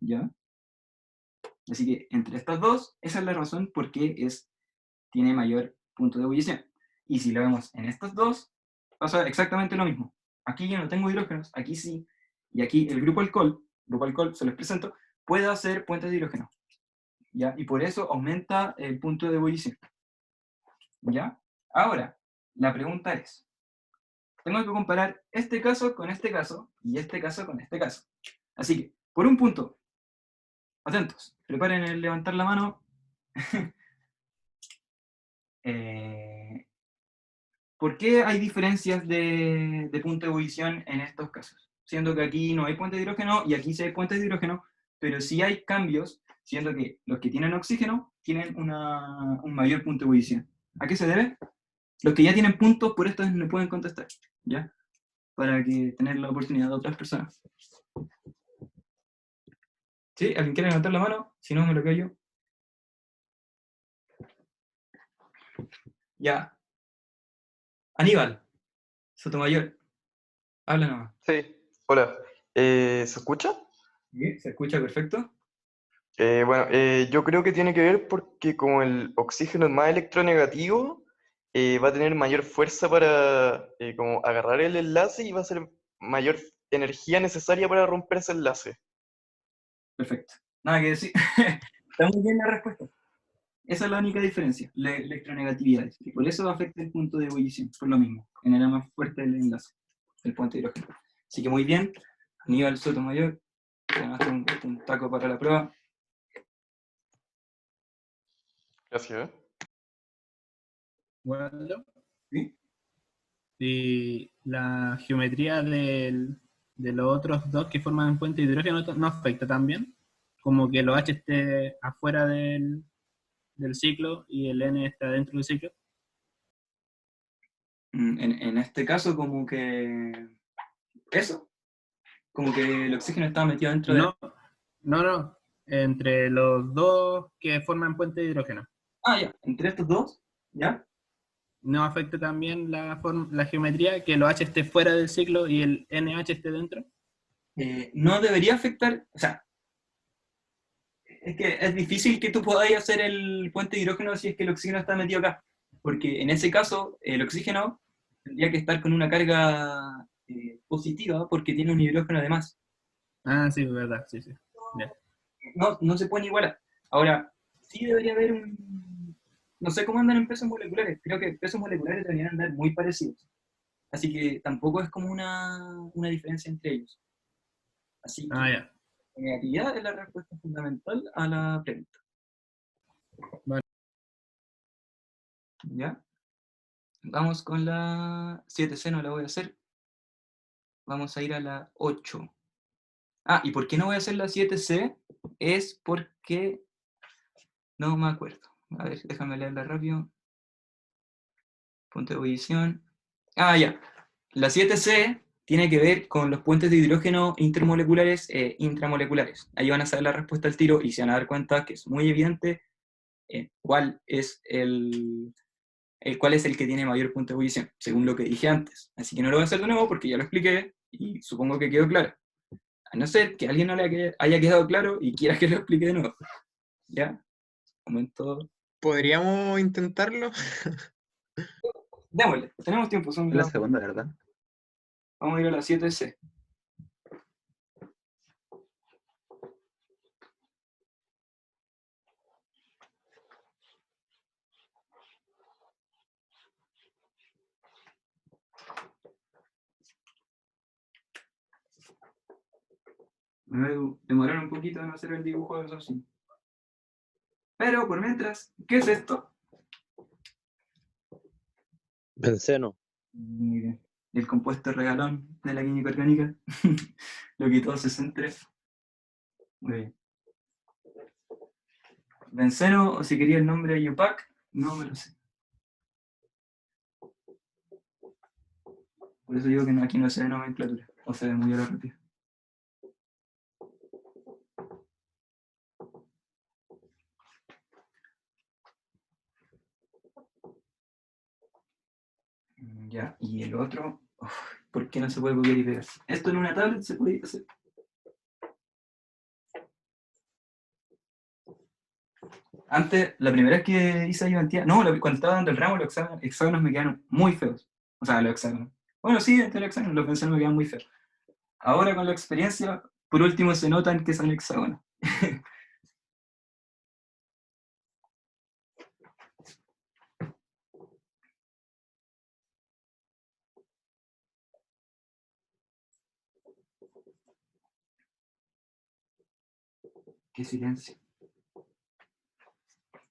¿ya? Así que entre estas dos, esa es la razón por qué tiene mayor punto de ebullición. Y si lo vemos en estas dos, pasa exactamente lo mismo. Aquí yo no tengo hidrógenos, aquí sí, y aquí el grupo alcohol, se los presento, puede hacer puentes de hidrógeno, ¿ya? Y por eso aumenta el punto de ebullición, ¿ya? Ahora, la pregunta es, tengo que comparar este caso con este caso, y este caso con este caso. Así que, por un punto, atentos, preparen el levantar la mano. ¿Por qué hay diferencias de punto de ebullición en estos casos? Siendo que aquí no hay puente de hidrógeno y aquí sí hay puentes de hidrógeno, pero sí hay cambios, siendo que los que tienen oxígeno tienen un mayor punto de ebullición. ¿A qué se debe? Los que ya tienen puntos, por esto no pueden contestar, ¿ya? Para que tener la oportunidad de otras personas. ¿Sí? ¿Alguien quiere levantar la mano? Si no, me lo quedo yo. Ya. Aníbal Sotomayor, habla nomás. Sí, hola. ¿Se escucha? ¿Sí? ¿Se escucha perfecto? Bueno, yo creo que tiene que ver porque como el oxígeno es más electronegativo, va a tener mayor fuerza para como agarrar el enlace y va a ser mayor energía necesaria para romper ese enlace. Perfecto. Nada que decir. Está muy bien la respuesta. Esa es la única diferencia, la electronegatividad. Y por eso afecta el punto de ebullición, por lo mismo. Genera más fuerte el enlace, el puente de hidrógeno. Así que muy bien, Aníbal Sotomayor, ganaste un taco para la prueba. Gracias. Bueno, ¿Sí? y la geometría de los otros dos que forman puente de hidrógeno no afecta también, como que los H esté afuera del ciclo y el N está dentro del ciclo. En este caso, como que eso, como que el oxígeno estaba metido dentro de... No, entre los dos que forman puente de hidrógeno. Ah, ya, entre estos dos, ¿ya? ¿No afecta también la geometría que los H esté fuera del ciclo y el NH esté dentro? No debería afectar, o sea, es que es difícil que tú podáis hacer el puente de hidrógeno si es que el oxígeno está metido acá, porque en ese caso el oxígeno tendría que estar con una carga positiva porque tiene un hidrógeno además. Ah, sí, verdad, sí. Yeah. No se pueden igualar. Ahora, sí debería haber no sé cómo andan en pesos moleculares, creo que pesos moleculares deberían andar muy parecidos. Así que tampoco es como una diferencia entre ellos. Así que ya. la negatividad es la respuesta fundamental a la pregunta. Vale. ¿Ya? Vamos con la 7C, no la voy a hacer. Vamos a ir a la 8. Ah, ¿y por qué no voy a hacer la 7C? Es porque... No me acuerdo. A ver, déjame leerla rápido. Punto de ebullición. Ah, ya. La 7C tiene que ver con los puentes de hidrógeno intermoleculares e intramoleculares. Ahí van a saber la respuesta al tiro y se van a dar cuenta que es muy evidente cuál es el que tiene mayor punto de ebullición, según lo que dije antes. Así que no lo voy a hacer de nuevo porque ya lo expliqué y supongo que quedó claro. A no ser que a alguien no le haya quedado claro y quiera que lo explique de nuevo. ¿Ya? Momento. ¿Podríamos intentarlo? Démosle, tenemos tiempo. Son La segunda, ¿verdad? Vamos a ir a la 7C. Me voy a demorar un poquito en hacer el dibujo de esos sí. Pero por mientras, ¿qué es esto? Benceno. Muy bien. El compuesto regalón de la química orgánica. Lo que todos se centre. Muy bien. Benceno, o si quería el nombre de IUPAC, no me lo sé. Por eso digo que aquí no se ve nomenclatura, o se ve muy a la rápida. Ya, y el otro, ¿por qué no se puede copiar y pegar? Esto en una tablet se puede hacer. Antes, la primera vez que hice ayudantía, no, cuando estaba dando el ramo, los hexágonos me quedaron muy feos. O sea, los hexágonos. Bueno, sí, entre los hexágonos, los pensados me quedan muy feos. Ahora con la experiencia, por último se notan que son hexágonos. Qué silencio.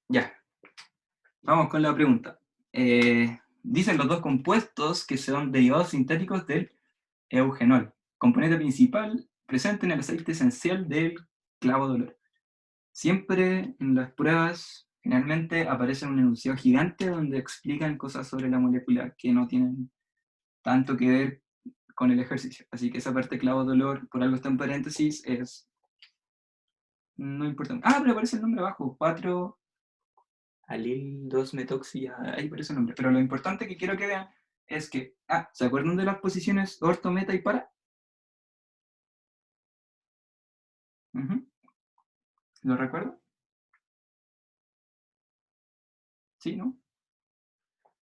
Ya. Vamos con la pregunta. Dicen los dos compuestos que son derivados sintéticos del eugenol, componente principal presente en el aceite esencial del clavo de olor. Siempre en las pruebas, generalmente aparece un enunciado gigante donde explican cosas sobre la molécula que no tienen tanto que ver con el ejercicio. Así que esa parte clavo de olor, por algo está en paréntesis, es no importante. Ah, pero aparece el nombre abajo, 4 alil 2-metoxi, ahí aparece el nombre. Pero lo importante que quiero que vean es que, ¿se acuerdan de las posiciones orto, meta y para? ¿Lo recuerdo? ¿Sí, no?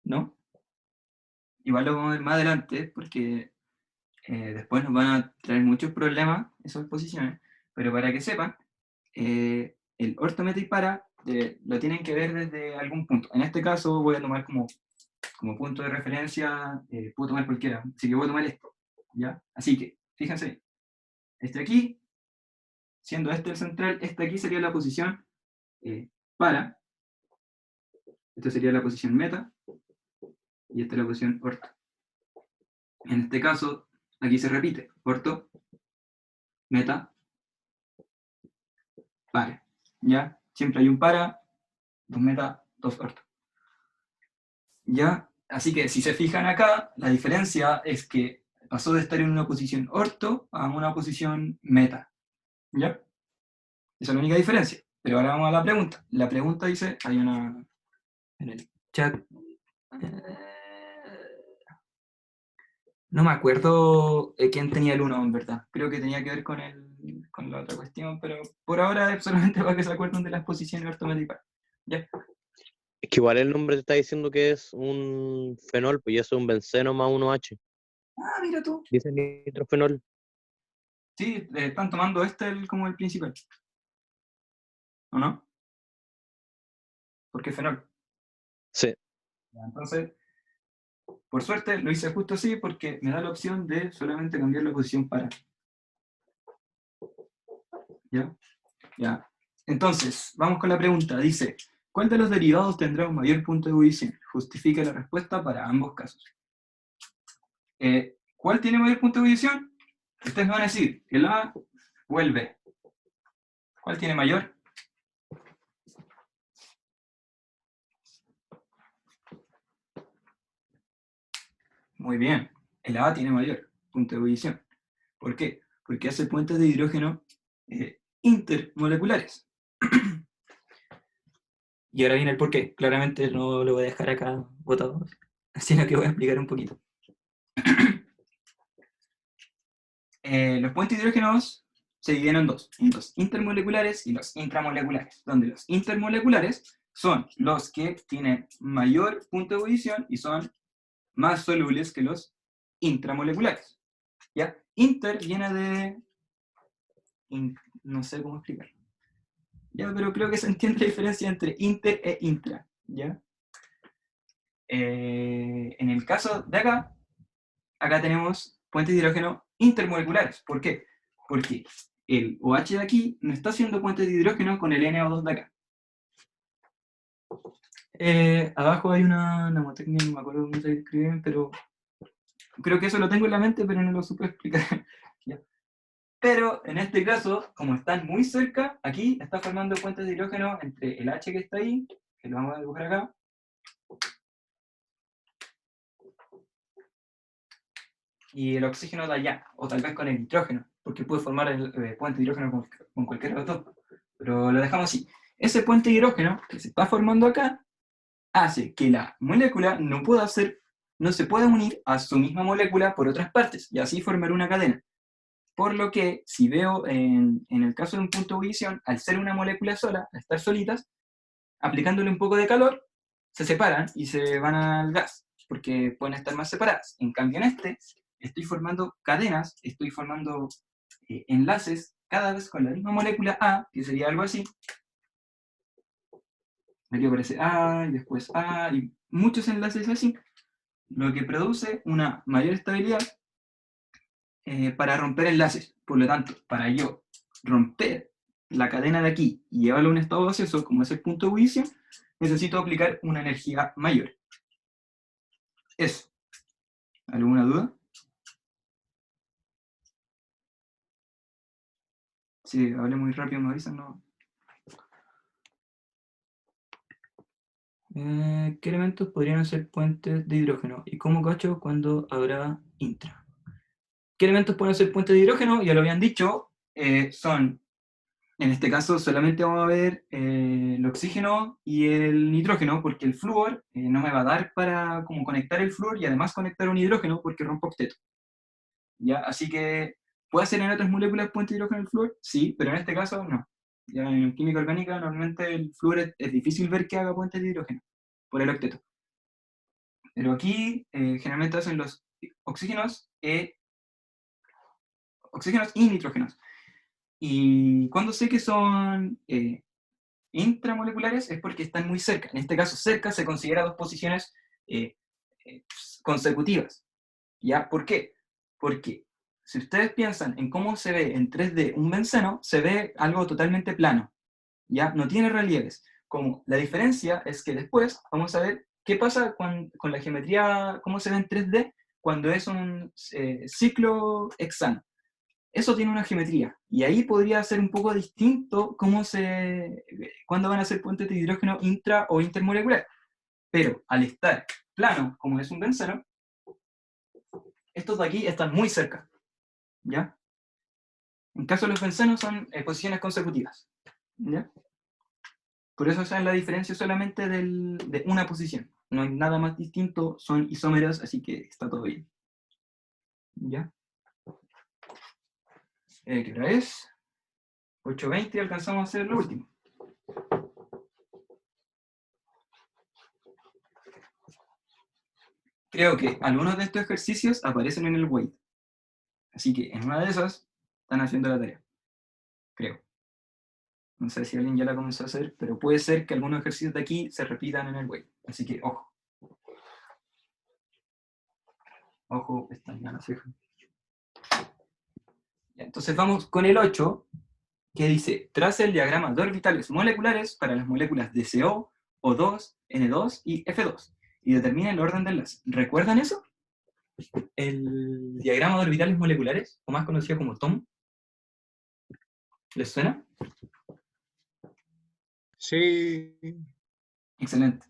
¿No? Igual lo vamos a ver más adelante, porque después nos van a traer muchos problemas esas posiciones, pero para que sepan, el orto, meta y para lo tienen que ver desde algún punto. En este caso voy a tomar como punto de referencia, puedo tomar cualquiera, así que voy a tomar esto, ¿ya? Así que, fíjense, este aquí, siendo este el central, este aquí sería la posición para, esta sería la posición meta, y esta es la posición orto. En este caso, aquí se repite, orto, meta, para, ¿ya? Siempre hay un para, dos meta, dos orto. ¿Ya? Así que si se fijan acá, la diferencia es que pasó de estar en una posición orto a una posición meta, ¿ya? Esa es la única diferencia. Pero ahora vamos a la pregunta. La pregunta dice, hay una en el chat. No me acuerdo quién tenía el 1, en verdad. Creo que tenía que ver con la otra cuestión, pero por ahora es solamente para que se acuerden de las posiciones ortométricas. ¿Ya? Es que igual el nombre te está diciendo que es un fenol, pues ya es un benceno más 1H. Ah, mira tú. Dice nitrofenol. Sí, están tomando como el principal. ¿O no? Porque es fenol. Sí. Entonces, por suerte lo hice justo así porque me da la opción de solamente cambiar la posición para. ¿Ya? Ya. Entonces, vamos con la pregunta. Dice, ¿cuál de los derivados tendrá un mayor punto de ebullición? Justifique la respuesta para ambos casos. ¿Cuál tiene mayor punto de ebullición? Ustedes me van a decir, ¿el A o el B? ¿Cuál tiene mayor? Muy bien, el A tiene mayor punto de ebullición. ¿Por qué? Porque hace puentes de hidrógeno intermoleculares. Y ahora viene el por qué. Claramente no lo voy a dejar acá botado, sino que voy a explicar un poquito. Los puentes de hidrógenos se dividen en dos, los intermoleculares y los intramoleculares, donde los intermoleculares son los que tienen mayor punto de ebullición y son más solubles que los intramoleculares. ¿Ya? Inter viene de... no sé cómo explicarlo. Ya, pero creo que se entiende la diferencia entre inter e intra. ¿Ya? En el caso de acá tenemos puentes de hidrógeno intermoleculares. ¿Por qué? Porque el OH de aquí no está haciendo puentes de hidrógeno con el NO2 de acá. Abajo hay una mnemotecnia, no me acuerdo cómo se escribe, pero creo que eso lo tengo en la mente, pero no lo supe explicar. Ya. Pero en este caso, como están muy cerca, aquí está formando puentes de hidrógeno entre el H que está ahí, que lo vamos a dibujar acá, y el oxígeno de allá, o tal vez con el nitrógeno, porque puede formar el puente de hidrógeno con cualquier de los dos. Pero lo dejamos así. Ese puente de hidrógeno que se está formando acá hace que la molécula no se pueda unir a su misma molécula por otras partes, y así formar una cadena. Por lo que, si veo en el caso de un punto de ebullición, al ser una molécula sola, al estar solitas, aplicándole un poco de calor, se separan y se van al gas, porque pueden estar más separadas. En cambio, en este, estoy formando cadenas, estoy formando enlaces, cada vez con la misma molécula A, que sería algo así. Aquí aparece A, y después A, y muchos enlaces así, lo que produce una mayor estabilidad para romper enlaces. Por lo tanto, para yo romper la cadena de aquí y llevarlo a un estado gaseoso, como es el punto de ebullición, necesito aplicar una energía mayor. Eso. ¿Alguna duda? Si hablé muy rápido me avisan, ¿no? ¿Qué elementos podrían ser puentes de hidrógeno? ¿Y cómo cacho cuando habrá intra? ¿Qué elementos pueden ser puentes de hidrógeno? Ya lo habían dicho, son, en este caso solamente vamos a ver el oxígeno y el nitrógeno, porque el flúor no me va a dar para como conectar el flúor y además conectar un hidrógeno porque rompo octeto. ¿Ya? Así que, ¿puede ser en otras moléculas puente de hidrógeno el flúor? Sí, pero en este caso no. Ya en química orgánica normalmente el flúor es difícil ver que haga puentes de hidrógeno por el octeto. Pero aquí generalmente hacen los oxígenos y nitrógenos. Y cuando sé que son intramoleculares es porque están muy cerca. En este caso, cerca se considera dos posiciones eh, consecutivas. ¿Ya? ¿Por qué? Porque si ustedes piensan en cómo se ve en 3D un benceno, se ve algo totalmente plano. ¿Ya? No tiene relieves. Como la diferencia es que después vamos a ver qué pasa con la geometría, cómo se ve en 3D cuando es un ciclo hexano. Eso tiene una geometría, y ahí podría ser un poco distinto cuándo van a ser puentes de hidrógeno intra o intermolecular. Pero al estar plano, como es un benceno, estos de aquí están muy cerca, ¿ya? En caso de los bencenos son posiciones consecutivas, ¿ya? Por eso esa es la diferencia solamente de una posición. No hay nada más distinto, son isómeros, así que está todo bien. ¿Ya? ¿Qué hora es? 8:20 y alcanzamos a hacer lo último. Creo que algunos de estos ejercicios aparecen en el weight. Así que en una de esas están haciendo la tarea. Creo. No sé si alguien ya la comenzó a hacer, pero puede ser que algunos ejercicios de aquí se repitan en el weight. Así que ojo. Ojo, están ya la ceja. Entonces vamos con el 8, que dice, traza el diagrama de orbitales moleculares para las moléculas de CO, O2, N2 y F2, y determina el orden de enlace. ¿Recuerdan eso? El diagrama de orbitales moleculares, o más conocido como TOM. ¿Les suena? Sí. Excelente.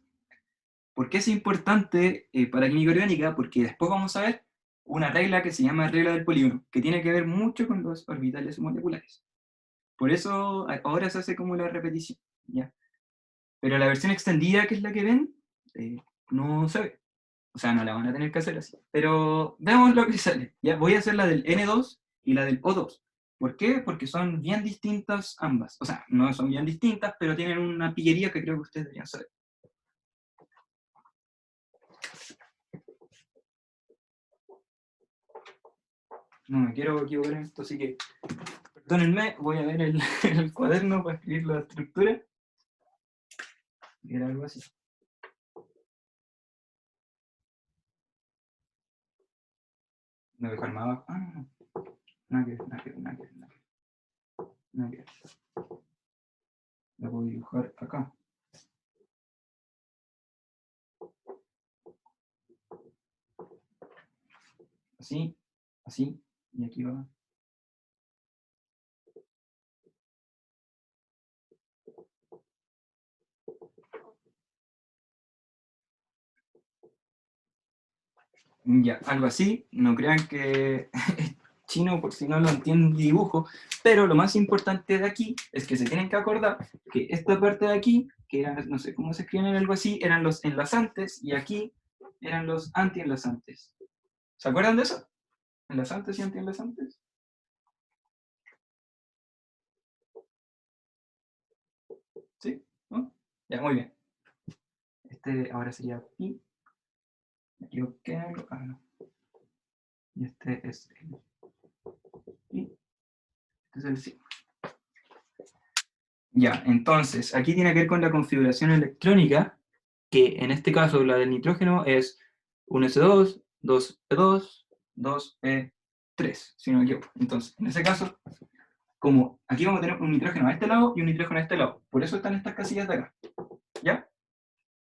¿Por qué es importante para química orgánica? Porque después vamos a ver una regla que se llama regla del polígono, que tiene que ver mucho con los orbitales moleculares. Por eso ahora se hace como la repetición, ¿ya? Pero la versión extendida, que es la que ven, no se ve. O sea, no la van a tener que hacer así. Pero veamos lo que sale. ¿Ya? Voy a hacer la del N2 y la del O2. ¿Por qué? Porque son bien distintas ambas. O sea, no son bien distintas, pero tienen una pillería que creo que ustedes deberían saber. No me quiero equivocar en esto, así que perdónenme, voy a ver el cuaderno para escribir la estructura. Era algo así. Me dejo armado. Ah, no. Nada que ver. No, la voy a dibujar acá. Así, así, y aquí va. Ya, algo así, no crean que es chino por si no lo entienden dibujo, pero lo más importante de aquí es que se tienen que acordar que esta parte de aquí, que era, no sé cómo se escriben en algo así, eran los enlazantes, y aquí eran los antienlazantes. ¿Se acuerdan de eso? ¿Enlazantes y antienlazantes? ¿Sí? ¿No? Ya, muy bien. Este ahora sería pi. Me equivoqué. Ah, no. Y este es el pi. Este es el sigma. Ya, entonces, aquí tiene que ver con la configuración electrónica, que en este caso la del nitrógeno es 1s2, 2p2, 2p3, si no me equivoco. Entonces, en ese caso, como aquí vamos a tener un nitrógeno a este lado y un nitrógeno a este lado, por eso están estas casillas de acá. ¿Ya?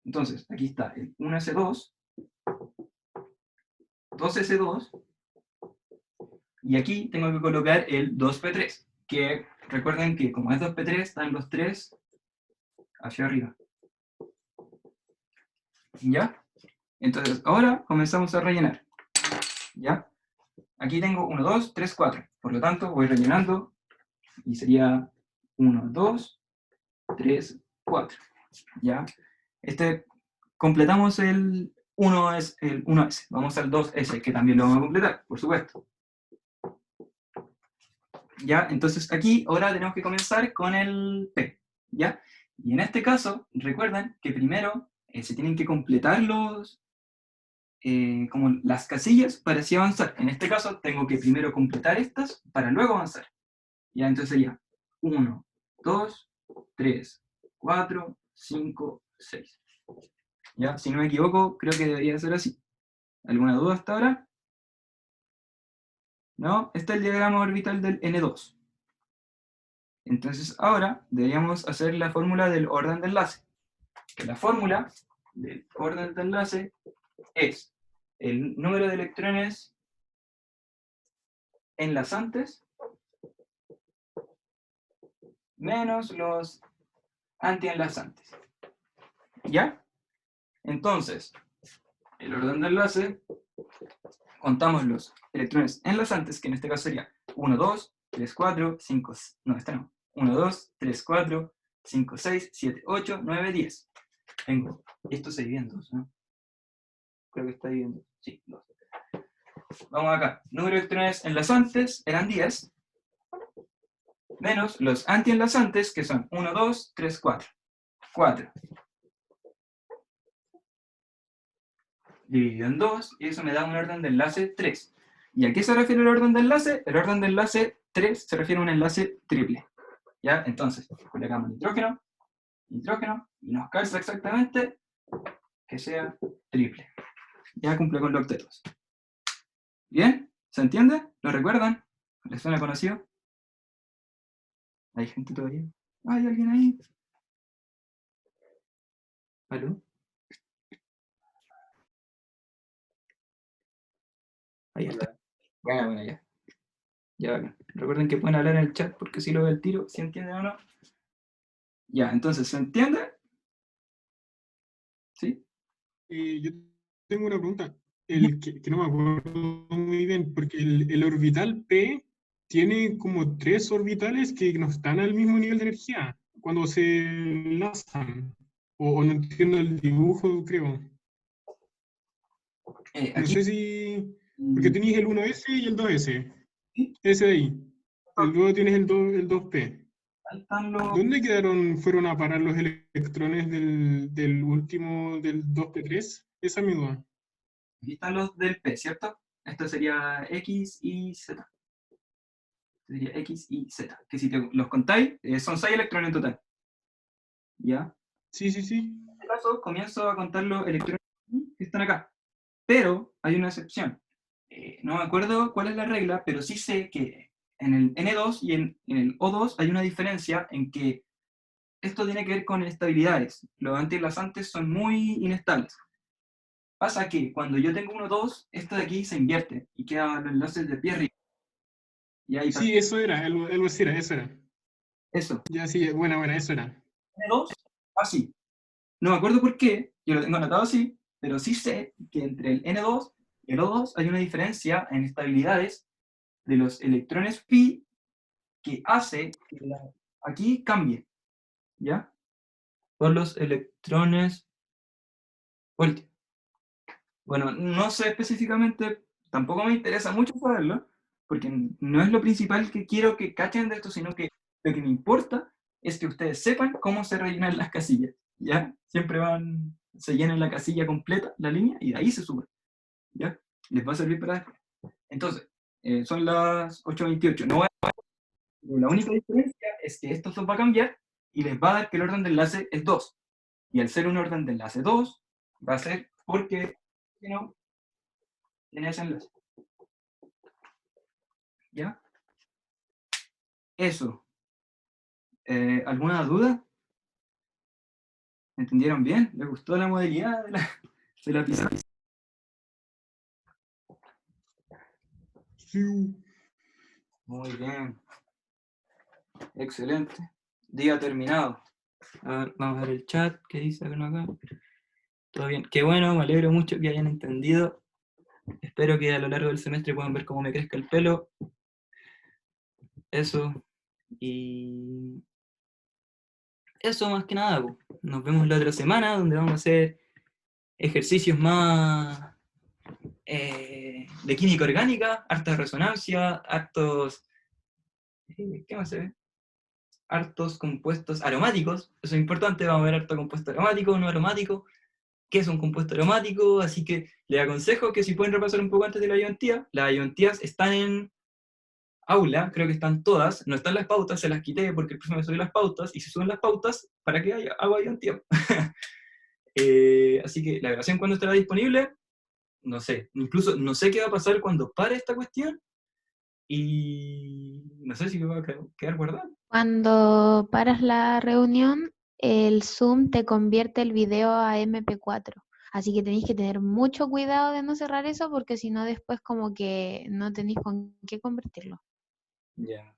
Entonces, aquí está el 1s2, 2s2, y aquí tengo que colocar el 2p3, que recuerden que como es 2p3, están los 3 hacia arriba. ¿Ya? Entonces, ahora comenzamos a rellenar. ¿Ya? Aquí tengo 1, 2, 3, 4. Por lo tanto, voy rellenando y sería 1, 2, 3, 4. ¿Ya? Completamos el 1S, el 1S. Vamos al 2S, que también lo vamos a completar, por supuesto. ¿Ya? Entonces aquí ahora tenemos que comenzar con el P. ¿Ya? Y en este caso, recuerden que primero se tienen que completar como las casillas para así avanzar. En este caso tengo que primero completar estas para luego avanzar. Ya, entonces sería 1, 2, 3, 4, 5, 6. Ya, si no me equivoco, creo que debería ser así. ¿Alguna duda hasta ahora? ¿No? Este es el diagrama orbital del N2. Entonces ahora deberíamos hacer la fórmula del orden de enlace. Que la fórmula del orden de enlace es el número de electrones enlazantes menos los antienlazantes. ¿Ya? Entonces, el orden de enlace, contamos los electrones enlazantes, que en este caso sería 1, 2, 3, 4, 5, no, esta no. 1, 2, 3, 4, 5, 6, 7, 8, 9, 10. Tengo, esto se divide en 2, ¿no? Creo que está dividiendo, sí, 2. Vamos acá, número de electrones enlazantes eran 10, menos los antienlazantes, que son 1, 2, 3, 4. 4. Dividido en 2, y eso me da un orden de enlace 3. ¿Y a qué se refiere el orden de enlace? El orden de enlace 3 se refiere a un enlace triple. ¿Ya? Entonces, colocamos nitrógeno, nitrógeno, y nos calza exactamente que sea triple. Ya cumple con los octetos. ¿Bien? ¿Se entiende? ¿Lo recuerdan? ¿Les suena conocido? ¿Hay gente todavía? ¿Hay alguien ahí? ¿Aló? Ahí está. Bueno, ya. Ya, recuerden que pueden hablar en el chat porque si lo ve el tiro, si entienden o no. Ya, entonces, ¿se entiende? ¿Sí? Yo tengo una pregunta, que no me acuerdo muy bien, porque el orbital P tiene como 3 orbitales que no están al mismo nivel de energía cuando se enlazan. O no entiendo el dibujo, creo. No sé si... Porque tenéis el 1S y el 2S. Ese de ahí. Luego tienes el 2P. ¿Dónde fueron a parar los electrones del último, del 2P3? Esa es mi duda. Aquí están los del P, ¿cierto? Esto sería X y Z. Sería X y Z. Que si los contáis, son 6 electrones en total. ¿Ya? Sí. En este caso, comienzo a contar los electrones que están acá. Pero hay una excepción. No me acuerdo cuál es la regla, pero sí sé que en el N2 y en el O2 hay una diferencia en que esto tiene que ver con estabilidades. Los antienlazantes son muy inestables. Pasa que cuando yo tengo 1,2, esto de aquí se invierte y quedan los enlaces de pie arriba. Y ahí Sí, eso era, algo así era, eso era. Eso. Ya, sí, buena, eso era. N2, así. No me acuerdo por qué, yo lo tengo anotado así, pero sí sé que entre el N2 y el O2 hay una diferencia en estabilidades de los electrones pi que hace que aquí cambie, ¿ya? Por los electrones voltio. Bueno, no sé específicamente, tampoco me interesa mucho saberlo, porque no es lo principal que quiero que cachen de esto, sino que lo que me importa es que ustedes sepan cómo se rellenan las casillas, ¿ya? Siempre se llenan la casilla completa, la línea, y de ahí se suben, ¿ya? Les va a servir para después. Entonces, son las 8:28. No voy a... La única diferencia es que esto va a cambiar y les va a dar que el orden de enlace es 2. Y al ser un orden de enlace 2, va a ser porque, si no, tiene ese enlace. ¿Ya? Eso. ¿Alguna duda? ¿Entendieron bien? ¿Les gustó la modalidad de la pizarra? Sí. Muy bien. Excelente. Día terminado. A ver, vamos a ver el chat. ¿Qué dice acá? Todo bien. Qué bueno, me alegro mucho que hayan entendido. Espero que a lo largo del semestre puedan ver cómo me crezca el pelo. Eso. Y eso más que nada. Nos vemos la otra semana donde vamos a hacer ejercicios más de química orgánica, harta resonancia, hartos... ¿Qué más se ve? Hartos compuestos aromáticos. Eso es importante, vamos a ver harto compuesto aromático, no aromático. ¿Qué es un compuesto aromático? Así que les aconsejo que si pueden repasar un poco antes de la ayudantía. Las ayudantías están en aula, creo que están todas, no están las pautas, se las quité porque el profesor me subió las pautas, y si suben las pautas, ¿para qué hago ayudantía? Así que la grabación, ¿cuándo estará disponible? No sé, incluso no sé qué va a pasar cuando pare esta cuestión, y no sé si me va a quedar guardado. Cuando paras la reunión, el Zoom te convierte el video a MP4. Así que tenéis que tener mucho cuidado de no cerrar eso porque si no después como que no tenéis con qué convertirlo. Ya.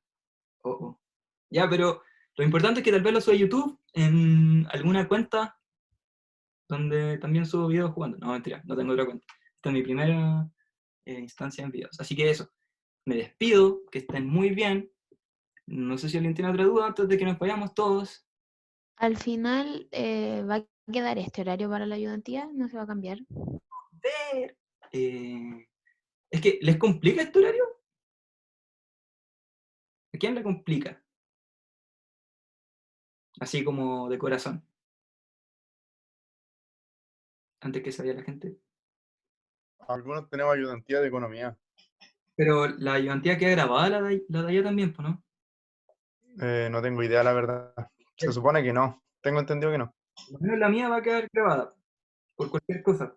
Ya, pero lo importante es que tal vez lo suba a YouTube en alguna cuenta donde también subo videos jugando. No, mentira, no tengo otra cuenta. Esta es mi primera instancia en videos. Así que eso, me despido, que estén muy bien. No sé si alguien tiene otra duda antes de que nos vayamos todos. Al final va a quedar este horario para la ayudantía, no se va a cambiar. Ver. Es que, ¿les complica este horario? ¿A quién le complica? Así como de corazón. Antes que se vaya la gente. Algunos tenemos ayudantía de economía. Pero la ayudantía queda grabada, la de allá también, pues, ¿no? No tengo idea, la verdad. Se supone que no. Tengo entendido que no. Al menos la mía va a quedar grabada, por cualquier cosa.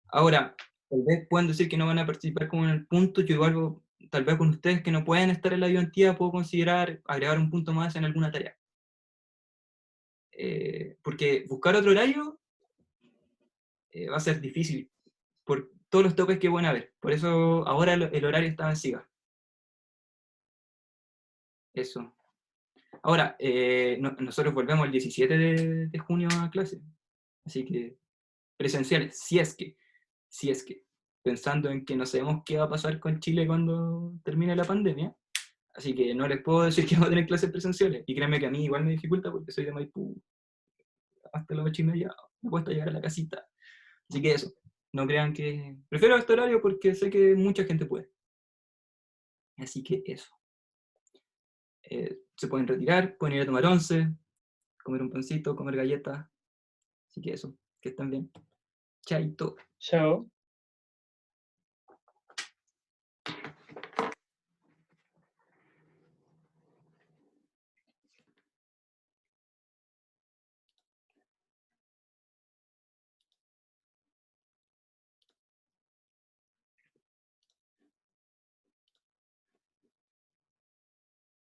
Ahora, tal vez puedan decir que no van a participar como en el punto, yo igual, tal vez con ustedes que no pueden estar en la ayudantía, puedo considerar agregar un punto más en alguna tarea. Porque buscar otro horario va a ser difícil, por todos los topes que van a haber. Por eso ahora el horario está en SIGA. Eso. Ahora, nosotros volvemos el 17 de junio a clase, así que presenciales, si es que, pensando en que no sabemos qué va a pasar con Chile cuando termine la pandemia, así que no les puedo decir que vamos a tener clases presenciales, y créanme que a mí igual me dificulta porque soy de Maipú, hasta las 8:30 me cuesta llegar a la casita, así que eso, no crean que... Prefiero este horario porque sé que mucha gente puede, así que eso. Se pueden retirar, pueden ir a tomar once, comer un pancito, comer galletas, así que eso, que estén bien. Chaito. Chao.